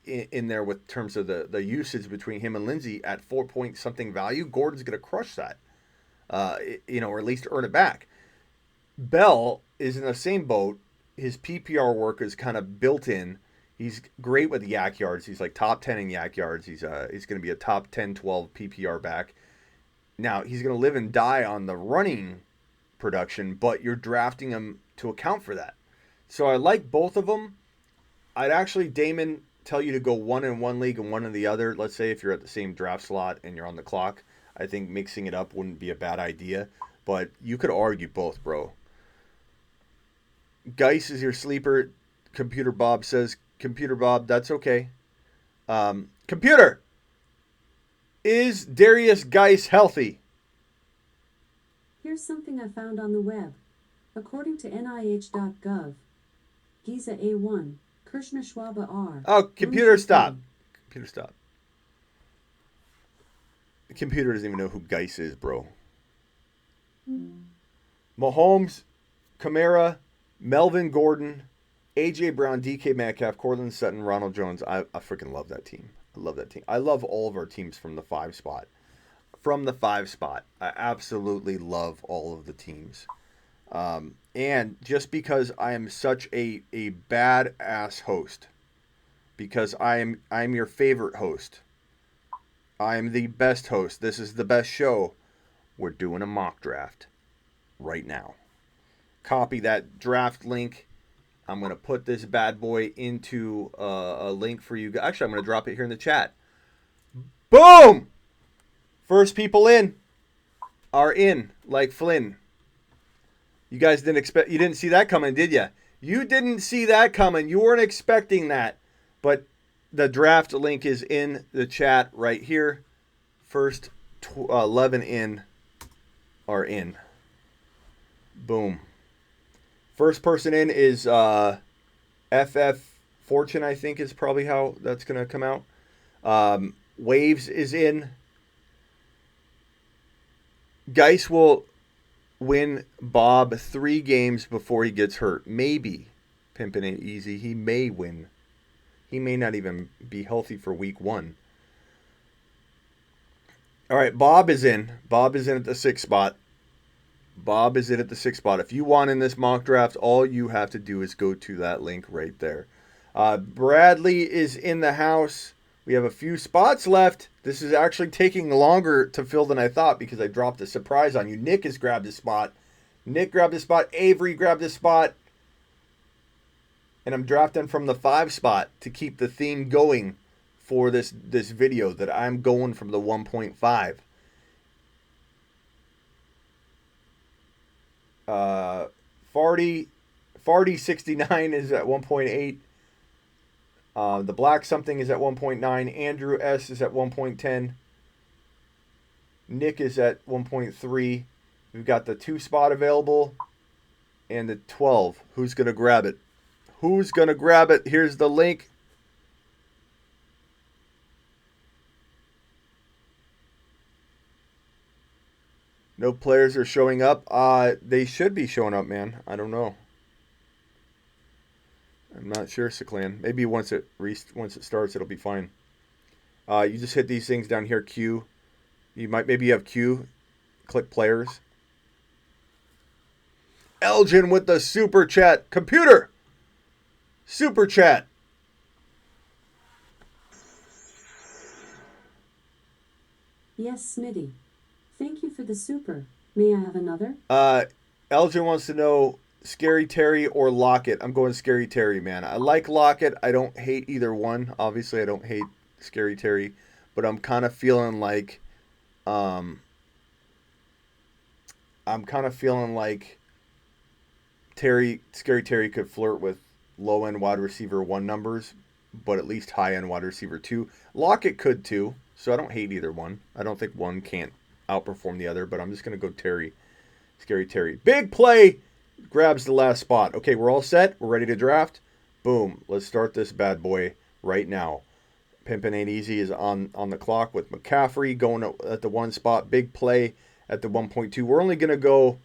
Speaker 1: in there with terms of the usage between him and Lindsey at 4 point something value. Gordon's going to crush that, or at least earn it back. Bell is in the same boat. His PPR work is kind of built in. He's great with yak yards. He's like top 10 in yak yards. He's going to be a top 10, 12 PPR back. Now, he's going to live and die on the running production, but you're drafting him to account for that. So I like both of them. I'd actually, Damon, tell you to go one in one league and one in the other. Let's say if you're at the same draft slot and you're on the clock, I think mixing it up wouldn't be a bad idea. But you could argue both, bro. Geis is your sleeper. Computer Bob says, Computer Bob, that's okay. Computer, is Darius Geis healthy?
Speaker 2: Here's something I found on the web. According to NIH.gov, Giza A1, Kirshner Schwaba R.
Speaker 1: Oh, computer, stop. Computer, stop. The computer doesn't even know who Geis is, bro. Mahomes, Kamara, Melvin Gordon, A.J. Brown, D.K. Metcalf, Cortland Sutton, Ronald Jones. I freaking love that team. I love that team. I love all of our teams from the 5 spot. From the 5 spot. I absolutely love all of the teams. And just because I am such a badass host, because I'm your favorite host, I'm the best host, this is the best show, we're doing a mock draft right now. Copy that draft link. I'm going to put this bad boy into a link for you. Actually, I'm going to drop it here in the chat. Boom! First people in are in, like Flynn. You guys you didn't see that coming, did you? You didn't see that coming. You weren't expecting that. But the draft link is in the chat right here. First 11 in are in. Boom. First person in is FF Fortune, I think is probably how that's going to come out. Waves is in. Geis will win Bob 3 games before he gets hurt. Maybe. Pimping it easy. He may win. He may not even be healthy for week 1. All right, Bob is in. Bob is in at the 6th spot. Bob is in at the 6th spot. If you want in this mock draft, all you have to do is go to that link right there. Bradley is in the house. We have a few spots left. This is actually taking longer to fill than I thought because I dropped a surprise on you. Nick has grabbed his spot. Nick grabbed his spot. Avery grabbed his spot. And I'm drafting from the 5 spot to keep the theme going for this video that I'm going from the 1.5. Farty 69 is at 1.8. The Black Something is at 1.9. Andrew S is at 1.10. Nick is at 1.3. We've got the 2 spot available and the 12. Who's going to grab it? Who's going to grab it? Here's the link. No players are showing up. They should be showing up, man. I don't know. I'm not sure, Ciclan. Maybe once it starts, it'll be fine. You just hit these things down here, Q. Maybe you have Q. Click players. Elgin with the super chat. Computer! Super chat.
Speaker 2: Yes, Smitty. Thank you for the super. May I have another?
Speaker 1: Elgin wants to know Scary Terry or Lockett. I'm going Scary Terry, man. I like Lockett. I don't hate either one. Obviously, I don't hate Scary Terry. But I'm kind of feeling like I'm kind of feeling like Scary Terry could flirt with low end wide receiver 1 numbers, but at least high end wide receiver 2. Lockett could too, so I don't hate either one. I don't think one can't outperform the other, but I'm just going to go Scary Terry. Big play grabs the last spot. Okay, we're all set. We're ready to draft. Boom. Let's start this bad boy right now. Pimpin' Ain't Easy is on the clock with McCaffrey going at the 1 spot. Big play at the 1.2. We're only going to go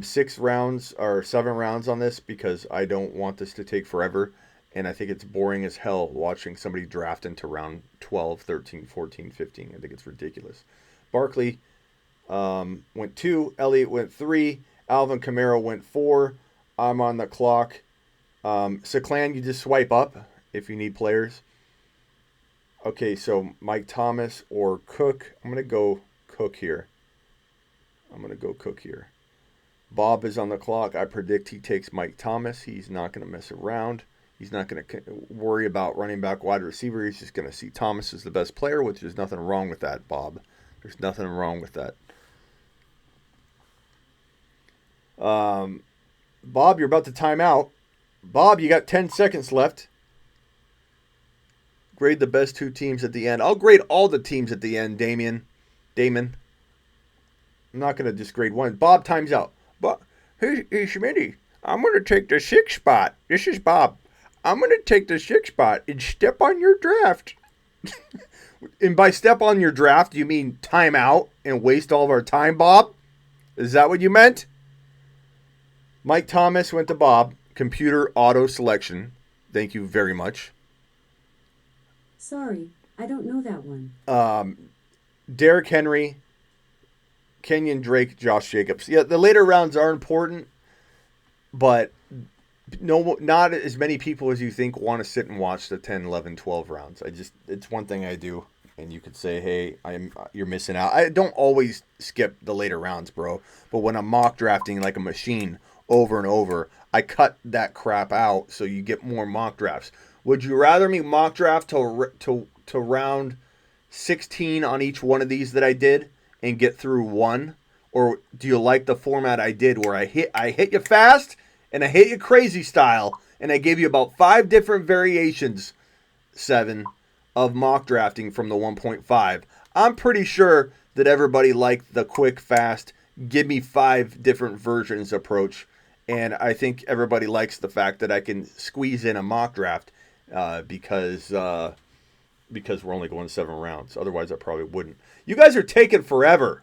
Speaker 1: 6 rounds or 7 rounds on this because I don't want this to take forever. And I think it's boring as hell watching somebody draft into round 12, 13, 14, 15. I think it's ridiculous. Barkley went 2. Elliott went 3. Alvin Kamara went 4. I'm on the clock. Seclan, you just swipe up if you need players. Okay, so Mike Thomas or Cook. I'm going to go Cook here. Bob is on the clock. I predict he takes Mike Thomas. He's not going to mess around. He's not going to worry about running back, wide receiver. He's just going to see Thomas as the best player, which there's nothing wrong with that, Bob. There's nothing wrong with that. Bob, you're about to time out. Bob, you got 10 seconds left. Grade the best 2 teams at the end. I'll grade all the teams at the end, Damon. I'm not going to just grade one. Bob, time's out. But hey, Schmitty, I'm going to take the 6th spot. This is Bob. I'm going to take the 6th spot and step on your draft. And by step on your draft, you mean time out and waste all of our time, Bob? Is that what you meant? Mike Thomas went to Bob. Computer auto selection. Thank you very much.
Speaker 2: Sorry, I don't know that one.
Speaker 1: Derrick Henry, Kenyon Drake, Josh Jacobs. Yeah, the later rounds are important, but not as many people as you think want to sit and watch the 10, 11, 12 rounds. It's one thing I do, and you could say, hey, you're missing out. I don't always skip the later rounds, bro, but when I'm mock drafting like a machine over and over, I cut that crap out so you get more mock drafts. Would you rather me mock draft to round 16 on each one of these that I did and get through one? Or do you like the format I did where I hit you fast and I hit you crazy style and I gave you about 5 different variations, 7, of mock drafting from the 1.5? I'm pretty sure that everybody liked the quick, fast, give me 5 different versions approach. And I think everybody likes the fact that I can squeeze in a mock draft because we're only going 7 rounds. Otherwise, I probably wouldn't. You guys are taking forever.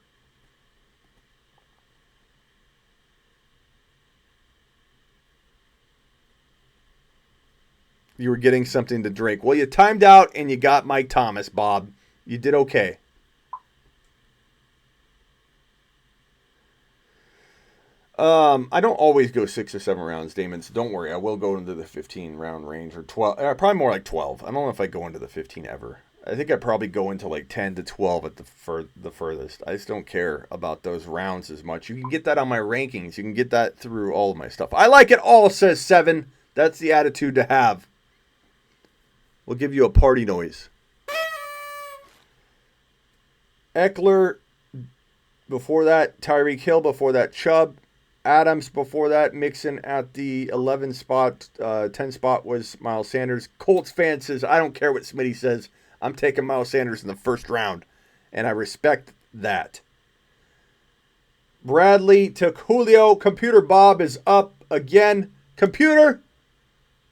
Speaker 1: You were getting something to drink. Well, you timed out and you got Mike Thomas, Bob. You did okay. I don't always go 6 or 7 rounds, Damon, so don't worry. I will go into the 15 round range or 12. Probably more like 12. I don't know if I go into the 15 ever. I think I probably go into like 10 to 12 at the furthest. I just don't care about those rounds as much. You can get that on my rankings. You can get that through all of my stuff. I like it all, says 7. That's the attitude to have. We'll give you a party noise. Eckler, before that, Tyreek Hill, before that, Chubb. Adams before that, Mixon at the 11 spot. 10 spot was Miles Sanders. Colts fan says, I don't care what Smitty says. I'm taking Miles Sanders in the 1st round. And I respect that. Bradley took Julio. Computer Bob is up again. Computer,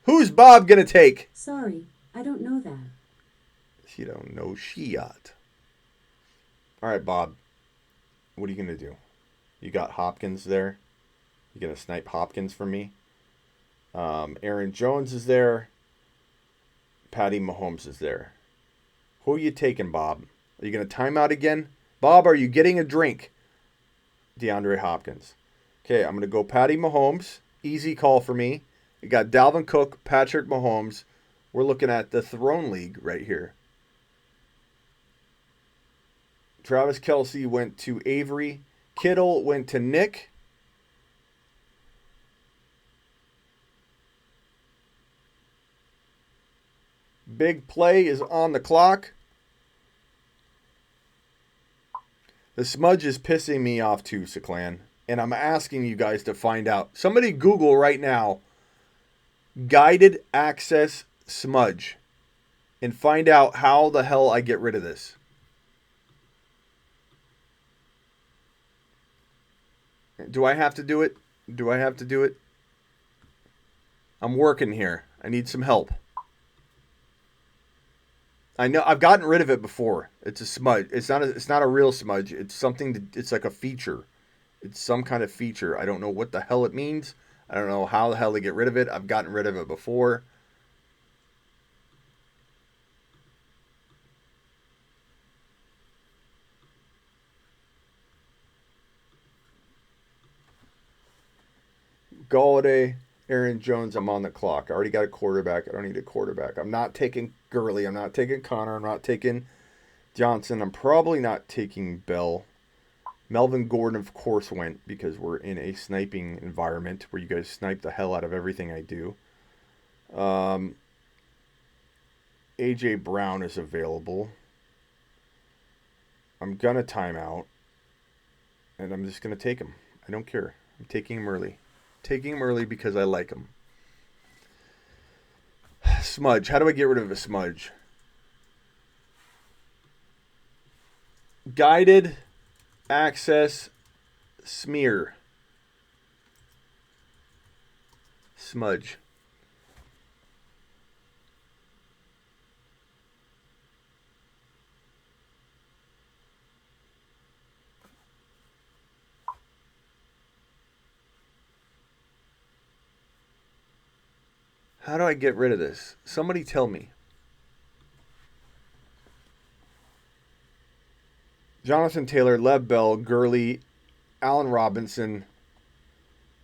Speaker 1: who's Bob going to take?
Speaker 2: Sorry, I don't know that.
Speaker 1: You don't know Shiat. All right, Bob. What are you going to do? You got Hopkins there. You going to snipe Hopkins for me? Aaron Jones is there. Patty Mahomes is there. Who are you taking, Bob? Are you going to time out again? Bob, are you getting a drink? DeAndre Hopkins. Okay, I'm going to go Patty Mahomes. Easy call for me. You got Dalvin Cook, Patrick Mahomes. We're looking at the Throne League right here. Travis Kelce went to Avery. Kittle went to Nick. Big play is on the clock. The smudge is pissing me off too, Seclan. And I'm asking you guys to find out. Somebody Google right now guided access smudge and find out how the hell I get rid of this. Do I have to do it? Do I have to do it? I'm working here. I need some help. I know I've gotten rid of it before. It's a smudge. It's not a real smudge. It's something it's like a feature. It's some kind of feature. I don't know what the hell it means. I don't know how the hell to get rid of it. I've gotten rid of it before. Galladay, Aaron Jones, I'm on the clock. I already got a quarterback. I don't need a quarterback. I'm not taking Gurley. I'm not taking Connor. I'm not taking Johnson. I'm probably not taking Bell. Melvin Gordon, of course, went because we're in a sniping environment where you guys snipe the hell out of everything I do. A.J. Brown is available. I'm going to timeout, and I'm just going to take him. I don't care. I'm taking him early. Taking him early because I like him. Smudge. How do I get rid of a smudge? Guided access smear. Smudge. How do I get rid of this? Somebody tell me. Jonathan Taylor, Lev Bell, Gurley, Allen Robinson.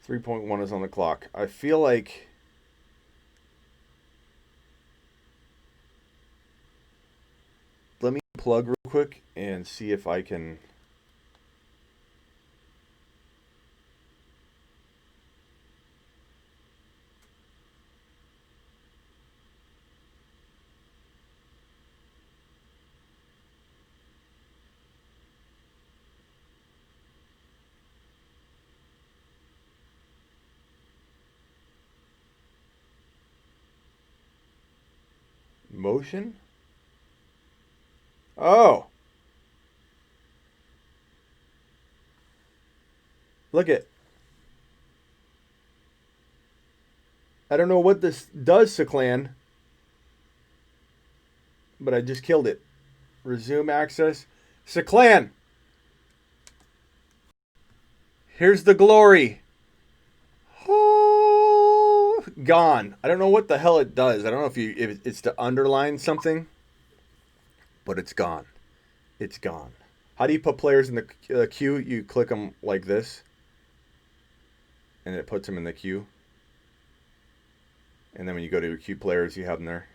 Speaker 1: 3.1 is on the clock. I feel like let me plug real quick and see if I can. Motion? Oh. Look at. I don't know what this does, Seclan, but I just killed it. Resume access. Seclan! Here's the glory. Oh, gone. I don't know what the hell it does. I don't know if it's to underline something, but it's gone. It's gone. How do you put players in the queue? You click them like this, and it puts them in the queue. And then when you go to queue players, you have them there.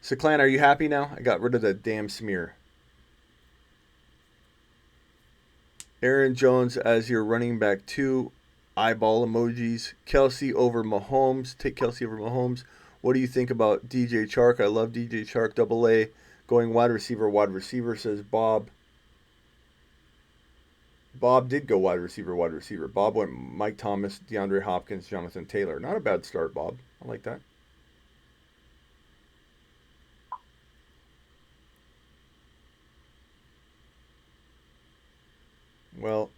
Speaker 1: So, Clan, are you happy now? I got rid of the damn smear. Aaron Jones as your running back 2. Eyeball emojis. Kelsey over Mahomes. Take Kelsey over Mahomes. What do you think about DJ Chark? I love DJ Chark. Double A. Going wide receiver, says Bob. Bob did go wide receiver. Bob went Mike Thomas, DeAndre Hopkins, Jonathan Taylor. Not a bad start, Bob. I like that. Well,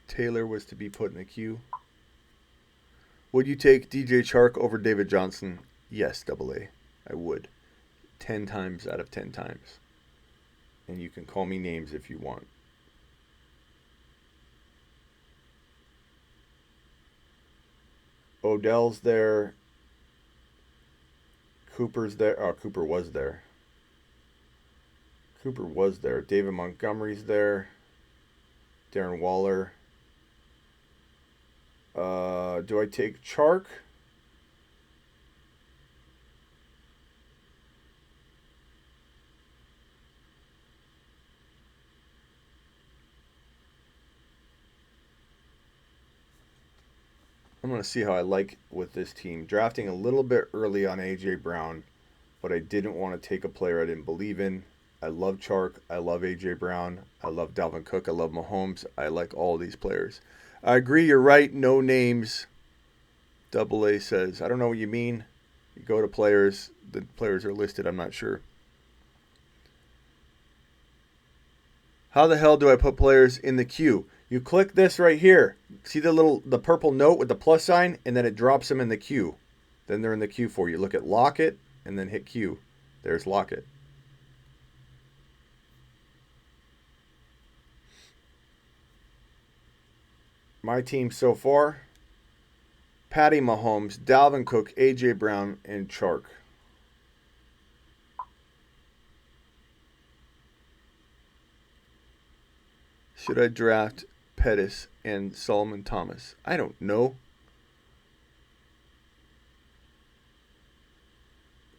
Speaker 1: Taylor was to be put in the queue. Would you take DJ Chark over David Johnson? Yes, Double A. I would. 10 times out of 10 times. And you can call me names if you want. Odell's there. Cooper's there. Oh, Cooper was there. David Montgomery's there. Darren Waller. Do I take Chark? I'm going to see how I like with this team. Drafting a little bit early on A.J. Brown, but I didn't want to take a player I didn't believe in. I love Chark. I love A.J. Brown. I love Dalvin Cook. I love Mahomes. I like all these players. I agree. You're right. No names. Double A says, I don't know what you mean. You go to players. The players are listed. I'm not sure. How the hell do I put players in the queue? You click this right here. See the purple note with the plus sign, and then it drops them in the queue. Then they're in the queue for you. Look at lock it, and then hit queue. There's lock it. My team so far: Patty Mahomes, Dalvin Cook, A.J. Brown, and Chark. Should I draft Pettis and Solomon Thomas? I don't know.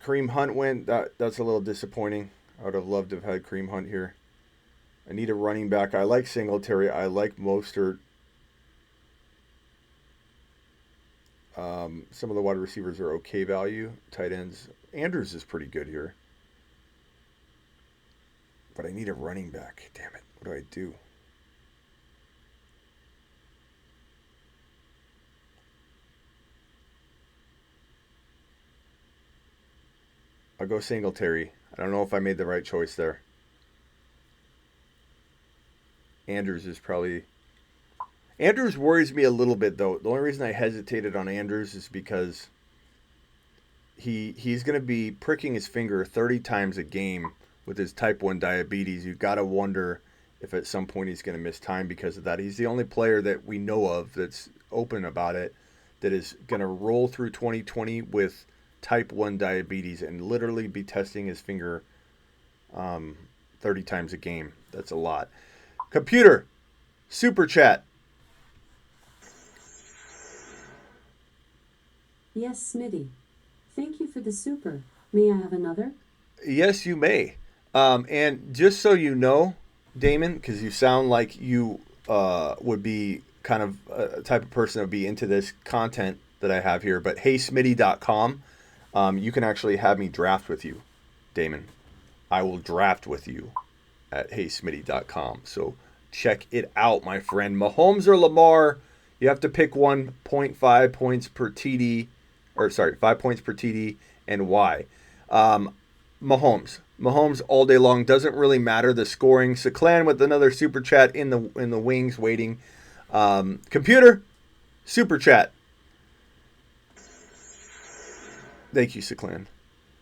Speaker 1: Kareem Hunt went. That's a little disappointing. I would have loved to have had Kareem Hunt here. I need a running back. I like Singletary. I like Mostert. Some of the wide receivers are okay value. Tight ends. Andrews is pretty good here. But I need a running back. Damn it. What do I do? I'll go Singletary. I don't know if I made the right choice there. Andrews is probably... Andrews worries me a little bit, though. The only reason I hesitated on Andrews is because he's going to be pricking his finger 30 times a game with his type 1 diabetes. You've got to wonder if at some point he's going to miss time because of that. He's the only player that we know of that's open about it that is going to roll through 2020 with type 1 diabetes and literally be testing his finger 30 times a game. That's a lot. Computer, super chat.
Speaker 2: Yes, Smitty. Thank you for the super. May I have another?
Speaker 1: Yes, you may. And just so you know, Damon, because you sound like you would be kind of a type of person that would be into this content that I have here, but heysmitty.com, you can actually have me draft with you, Damon. I will draft with you at heysmitty.com. So check it out, my friend. Mahomes or Lamar, you have to pick 1.5 points per TD, 5 points per TD, and why. Mahomes all day long. Doesn't really matter the scoring. Saklan with another super chat in the wings waiting. Computer, super chat. Thank you, Saklan.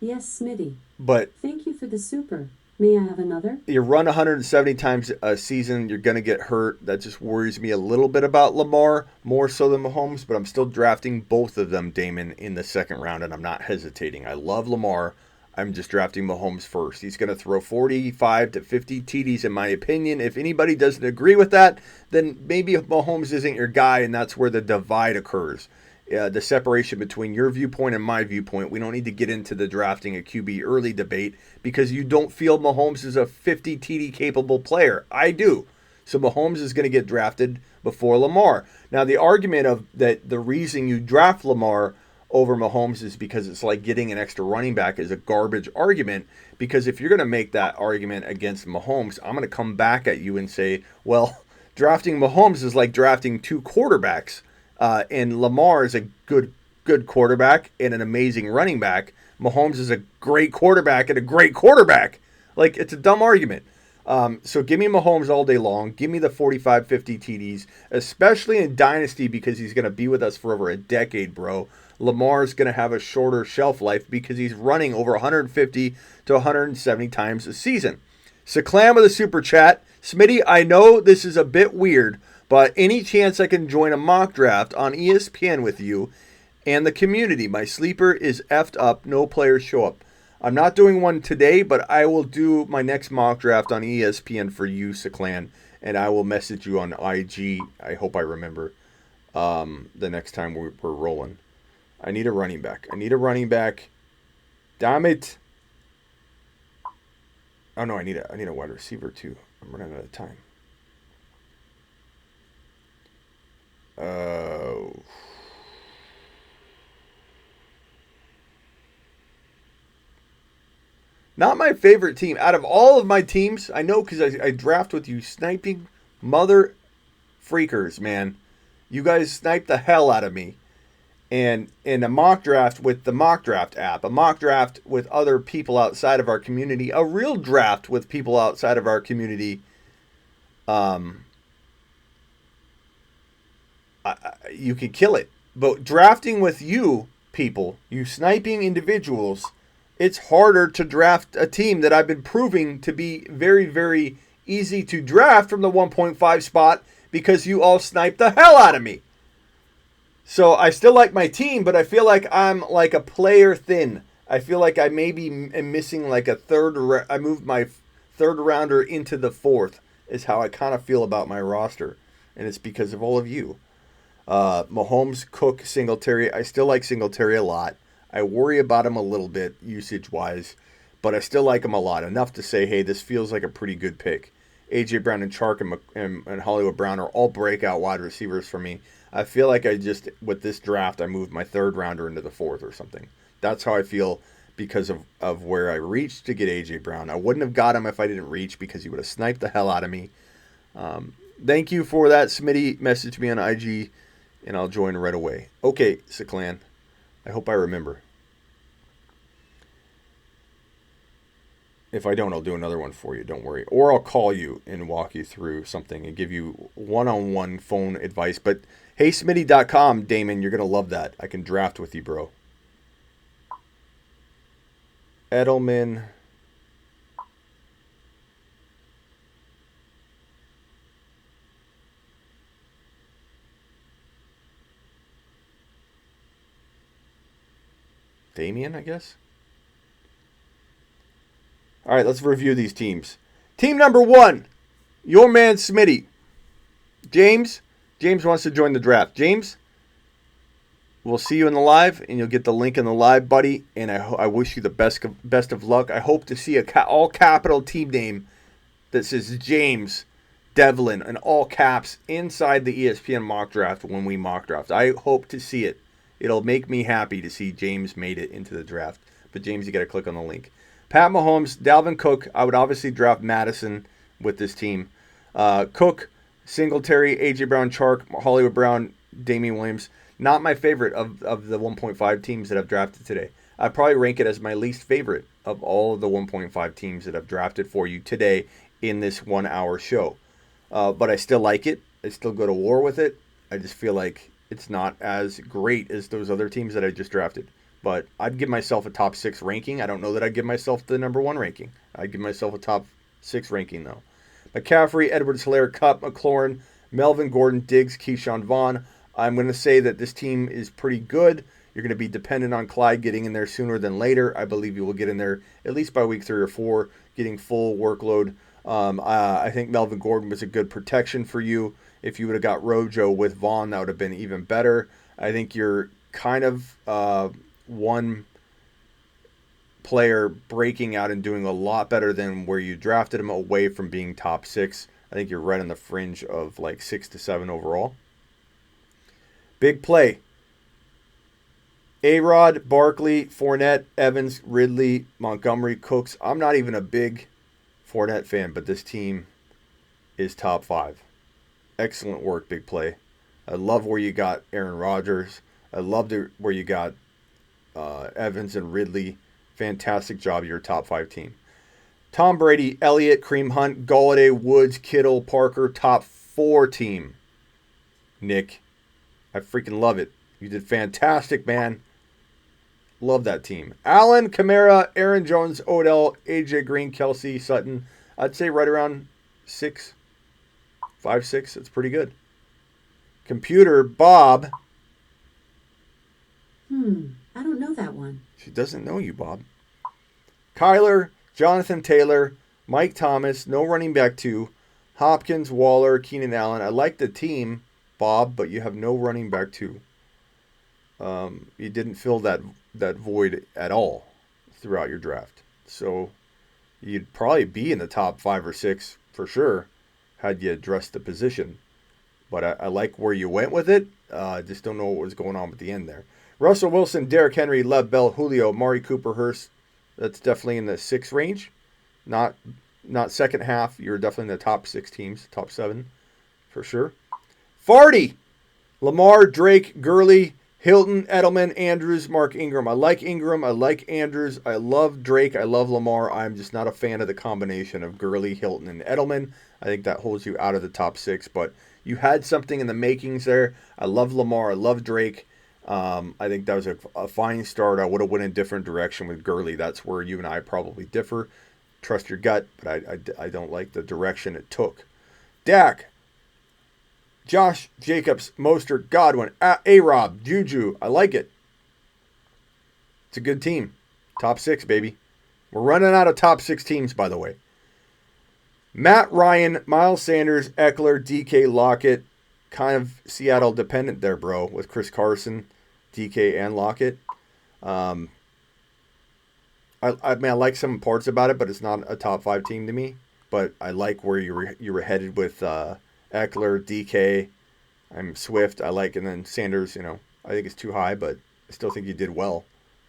Speaker 2: Yes, Smitty.
Speaker 1: But
Speaker 2: thank you for the super. May I have another?
Speaker 1: You run 170 times a season, you're going to get hurt. That just worries me a little bit about Lamar, more so than Mahomes, but I'm still drafting both of them, Damon, in the second round, and I'm not hesitating. I love Lamar. I'm just drafting Mahomes first. He's going to throw 45 to 50 TDs, in my opinion. If anybody doesn't agree with that, then maybe Mahomes isn't your guy, and that's where the divide occurs. The separation between your viewpoint and my viewpoint. We don't need to get into the drafting a QB early debate because you don't feel Mahomes is a 50 TD capable player. I do. So Mahomes is going to get drafted before Lamar. Now, the argument of that the reason you draft Lamar over Mahomes is because it's like getting an extra running back is a garbage argument, because if you're going to make that argument against Mahomes, I'm going to come back at you and say, well, drafting Mahomes is like drafting two quarterbacks. And Lamar is a good quarterback and an amazing running back. Mahomes is a great quarterback and a great quarterback. Like, it's a dumb argument. So give me Mahomes all day long. Give me the 45, 50 TDs, especially in Dynasty because he's going to be with us for over a decade, bro. Lamar's going to have a shorter shelf life because he's running over 150 to 170 times a season. Saklam with a super chat. Smitty, I know this is a bit weird, but any chance I can join a mock draft on ESPN with you and the community? My sleeper is effed up. No players show up. I'm not doing one today, but I will do my next mock draft on ESPN for you, Saklan, and I will message you on IG. I hope I remember the next time we're rolling. I need a running back. Damn it. Oh, no, I need a wide receiver, too. I'm running out of time. Not my favorite team. Out of all of my teams, I know because I draft with you sniping mother freakers, man. You guys sniped the hell out of me. And in a mock draft with the mock draft app, a mock draft with other people outside of our community, a real draft with people outside of our community, you can kill it. But drafting with you people, you sniping individuals, it's harder to draft a team that I've been proving to be very, very easy to draft from the 1.5 spot because you all sniped the hell out of me. So I still like my team, but I feel like I'm like a player thin. I feel like I maybe am missing like a third. I moved my third rounder into the fourth is how I kind of feel about my roster. And it's because of all of you. Mahomes, Cook, Singletary. I still like Singletary a lot. I worry about him a little bit usage-wise, but I still like him a lot. Enough to say, hey, this feels like a pretty good pick. A.J. Brown and Chark and Hollywood Brown are all breakout wide receivers for me. I feel like with this draft, I moved my third rounder into the fourth or something. That's how I feel because of where I reached to get A.J. Brown. I wouldn't have got him if I didn't reach because he would have sniped the hell out of me. Thank you for that, Smitty. Message me on IG, and I'll join right away. Okay, Siklan. I hope I remember. If I don't, I'll do another one for you. Don't worry. Or I'll call you and walk you through something and give you one-on-one phone advice. But heysmitty.com, Damon, you're going to love that. I can draft with you, bro. Edelman. Damien, I guess. All right, let's review these teams. Team number 1, your man Smitty. James wants to join the draft. James, we'll see you in the live, and you'll get the link in the live, buddy. And I wish you the best of luck. I hope to see a all capital team name that says James Devlin in all caps inside the ESPN mock draft when we mock draft. I hope to see it. It'll make me happy to see James made it into the draft. But James, you got to click on the link. Pat Mahomes, Dalvin Cook. I would obviously draft Madison with this team. Cook, Singletary, A.J. Brown, Chark, Hollywood Brown, Damian Williams. Not my favorite of the 1.5 teams that I've drafted today. I'd probably rank it as my least favorite of all of the 1.5 teams that I've drafted for you today in this 1 hour show. But I still like it. I still go to war with it. I just feel like it's not as great as those other teams that I just drafted. But I'd give myself a top 6 ranking. I don't know that I'd give myself the number 1 ranking. I'd give myself a top 6 ranking, though. McCaffrey, Edwards-Helaire, Kupp, McLaurin, Melvin Gordon, Diggs, Keyshawn Vaughn. I'm going to say that this team is pretty good. You're going to be dependent on Clyde getting in there sooner than later. I believe you will get in there at least by week 3 or 4, getting full workload. I think Melvin Gordon was a good protection for you. If you would have got Rojo with Vaughn, that would have been even better. I think you're kind of one player breaking out and doing a lot better than where you drafted him away from being top 6. I think you're right on the fringe of like 6 to 7 overall. Big play. A-Rod, Barkley, Fournette, Evans, Ridley, Montgomery, Cooks. I'm not even a big Fournette fan, but this team is top 5. Excellent work, big play. I love where you got Aaron Rodgers. I loved where you got Evans and Ridley. Fantastic job, your top 5 team. Tom Brady, Elliott, Kareem Hunt, Golladay, Woods, Kittle, Parker, top 4 team. Nick, I freaking love it. You did fantastic, man. Love that team. Allen, Kamara, Aaron Jones, Odell, AJ Green, Kelsey, Sutton. I'd say right around 6, 5, 6. That's pretty good. Computer, Bob.
Speaker 2: I don't know that one.
Speaker 1: She doesn't know you, Bob. Kyler, Jonathan Taylor, Mike Thomas, no running back 2. Hopkins, Waller, Keenan Allen. I like the team, Bob, but you have no running back 2. You didn't fill that void at all throughout your draft. So you'd probably be in the top 5 or 6 for sure had you addressed the position. But I like where you went with it. Just don't know what was going on at the end there. Russell Wilson, Derrick Henry, Lev Bell, Julio, Mari Cooper, Hurst, That's definitely in the 6 range. Not second half. You're definitely in the top 6 teams, top 7 for sure. Farty, Lamar, Drake, Gurley, Hilton, Edelman, Andrews, Mark Ingram. I like Ingram. I like Andrews. I love Drake. I love Lamar. I'm just not a fan of the combination of Gurley, Hilton, and Edelman. I think that holds you out of the top 6, but you had something in the makings there. I love Lamar. I love Drake. I think that was a fine start. I would have went in a different direction with Gurley. That's where you and I probably differ. Trust your gut, but I don't like the direction it took. Dak, Josh Jacobs, Mostert, Godwin, A-Rob, Juju. I like it. It's a good team. Top 6, baby. We're running out of top 6 teams, by the way. Matt Ryan, Miles Sanders, Eckler, DK, Lockett. Kind of Seattle dependent there, bro, with Chris Carson, DK, and Lockett. I mean, I like some parts about it, but it's not a top 5 team to me. But I like where you were headed with Eckler, DK. I'm Swift. I like, and then Sanders. I think it's too high, but I still think you did well,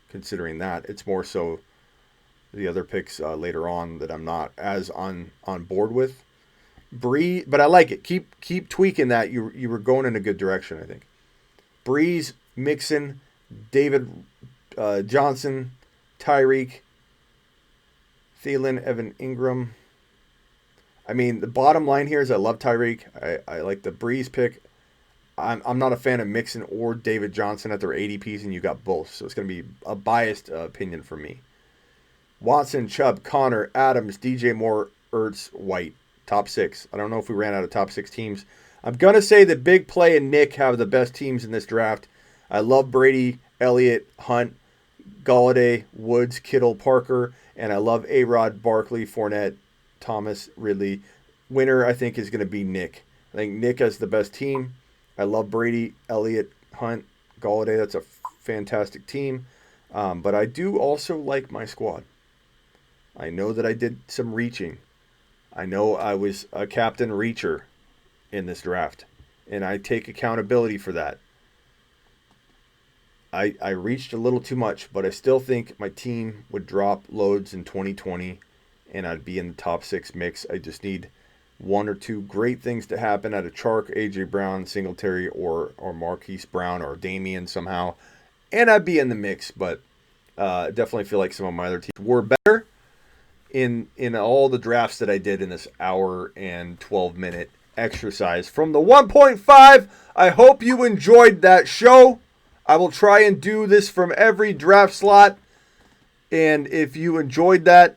Speaker 1: considering that. It's more so the other picks later on that I'm not as on board with. Bree, but I like it. Keep tweaking that. You were going in a good direction, I think. Breeze, Mixon, David Johnson, Tyreek, Thielen, Evan Ingram. I mean, the bottom line here is I love Tyreek. I like the Breeze pick. I'm not a fan of Mixon or David Johnson at their ADPs, and you got both. So it's going to be a biased opinion for me. Watson, Chubb, Connor, Adams, DJ Moore, Ertz, White. Top 6. I don't know if we ran out of top 6 teams. I'm going to say that Big Play and Nick have the best teams in this draft. I love Brady, Elliott, Hunt, Galladay, Woods, Kittle, Parker, and I love A-Rod, Barkley, Fournette, Thomas, Ridley. Winner, I think, is going to be Nick. I think Nick has the best team. I love Brady, Elliott, Hunt, Galladay. That's a fantastic team. But I do also like my squad. I know that I did some reaching. I know I was a captain reacher in this draft, and I take accountability for that. I reached a little too much, but I still think my team would drop loads in 2020, and I'd be in the top 6 mix. I just need 1 or 2 great things to happen out of Chark, A.J. Brown, Singletary, or Marquise Brown, or Damian somehow, and I'd be in the mix, but I definitely feel like some of my other teams were better. In all the drafts that I did in this hour and 12-minute exercise from the 1.5, I hope you enjoyed that show. I will try and do this from every draft slot. And if you enjoyed that,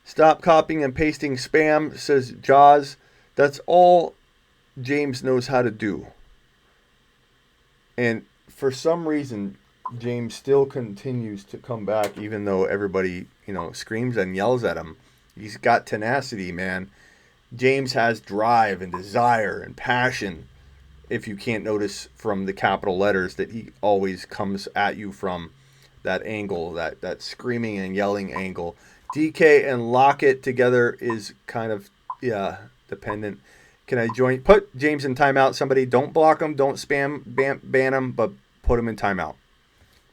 Speaker 1: stop copying and pasting spam, says Jaws. That's all James knows how to do. And for some reason, James still continues to come back, even though everybody, screams and yells at him. He's got tenacity, man. James has drive and desire and passion. If you can't notice from the capital letters that he always comes at you from that angle, that screaming and yelling angle. DK and Lockett together is kind of, dependent. Can I put James in timeout? Somebody, don't block him, don't spam, ban him, but put him in timeout.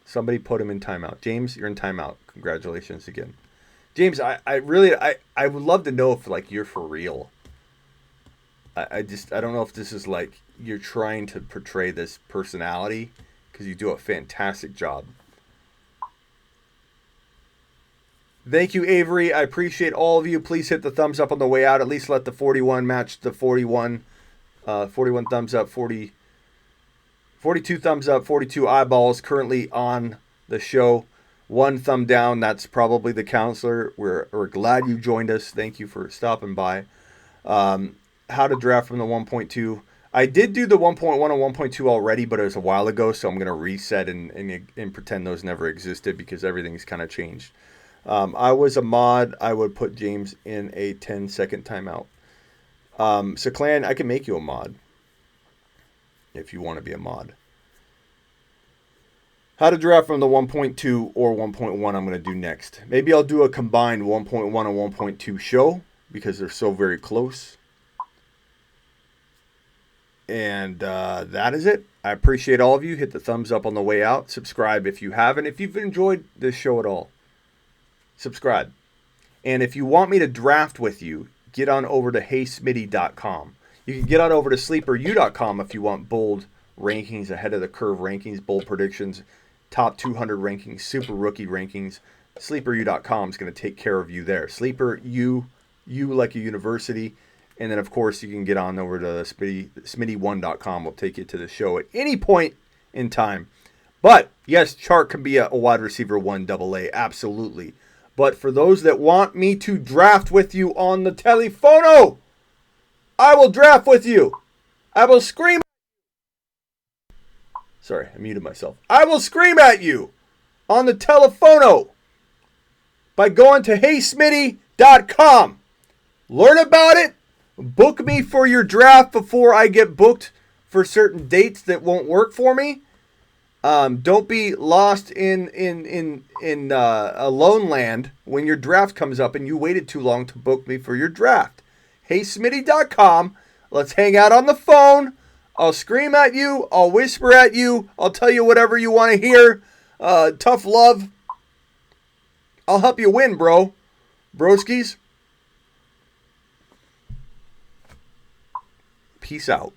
Speaker 1: Somebody put him in timeout. James, you're in timeout. Congratulations again. James, I would love to know if, you're for real. I don't know if this is, you're trying to portray this personality, because you do a fantastic job. Thank you, Avery. I appreciate all of you. Please hit the thumbs up on the way out. At least let the 41 match the 41. 41 thumbs up, 42 thumbs up, 42 eyeballs currently on the show. 1 thumb down, that's probably the counselor. We're glad you joined us. Thank you for stopping by. How to draft from the 1.2. I did do the 1.1 and 1.2 already, but it was a while ago, so I'm going to reset and pretend those never existed because everything's kind of changed. I was a mod. I would put James in a 10-second timeout. So, Clan, I can make you a mod if you want to be a mod. How to draft from the 1.2 or 1.1 I'm going to do next. Maybe I'll do a combined 1.1 and 1.2 show because they're so very close. And that is it. I appreciate all of you. Hit the thumbs up on the way out. Subscribe if you haven't. If you've enjoyed this show at all. subscribe. And if you want me to draft with you, get on over to heysmitty.com. You can get on over to sleeperu.com if you want bold rankings, ahead of the curve rankings, bold predictions, top 200 rankings, super rookie rankings. Sleeperu.com is going to take care of you there. Sleeper, you like a university. And then, of course, you can get on over to smitty1.com. We'll take you to the show at any point in time. But, yes, Chark can be a wide receiver 1 AA, absolutely. But for those that want me to draft with you on the telephono, I will draft with you. I will scream. Sorry, I muted myself. I will scream at you on the telephono by going to heysmitty.com. Learn about it. Book me for your draft before I get booked for certain dates that won't work for me. Don't be lost in a lone land when your draft comes up and you waited too long to book me for your draft. HeySmitty.com. Let's hang out on the phone. I'll scream at you. I'll whisper at you. I'll tell you whatever you want to hear. Tough love. I'll help you win, bro. Broskies. Peace out.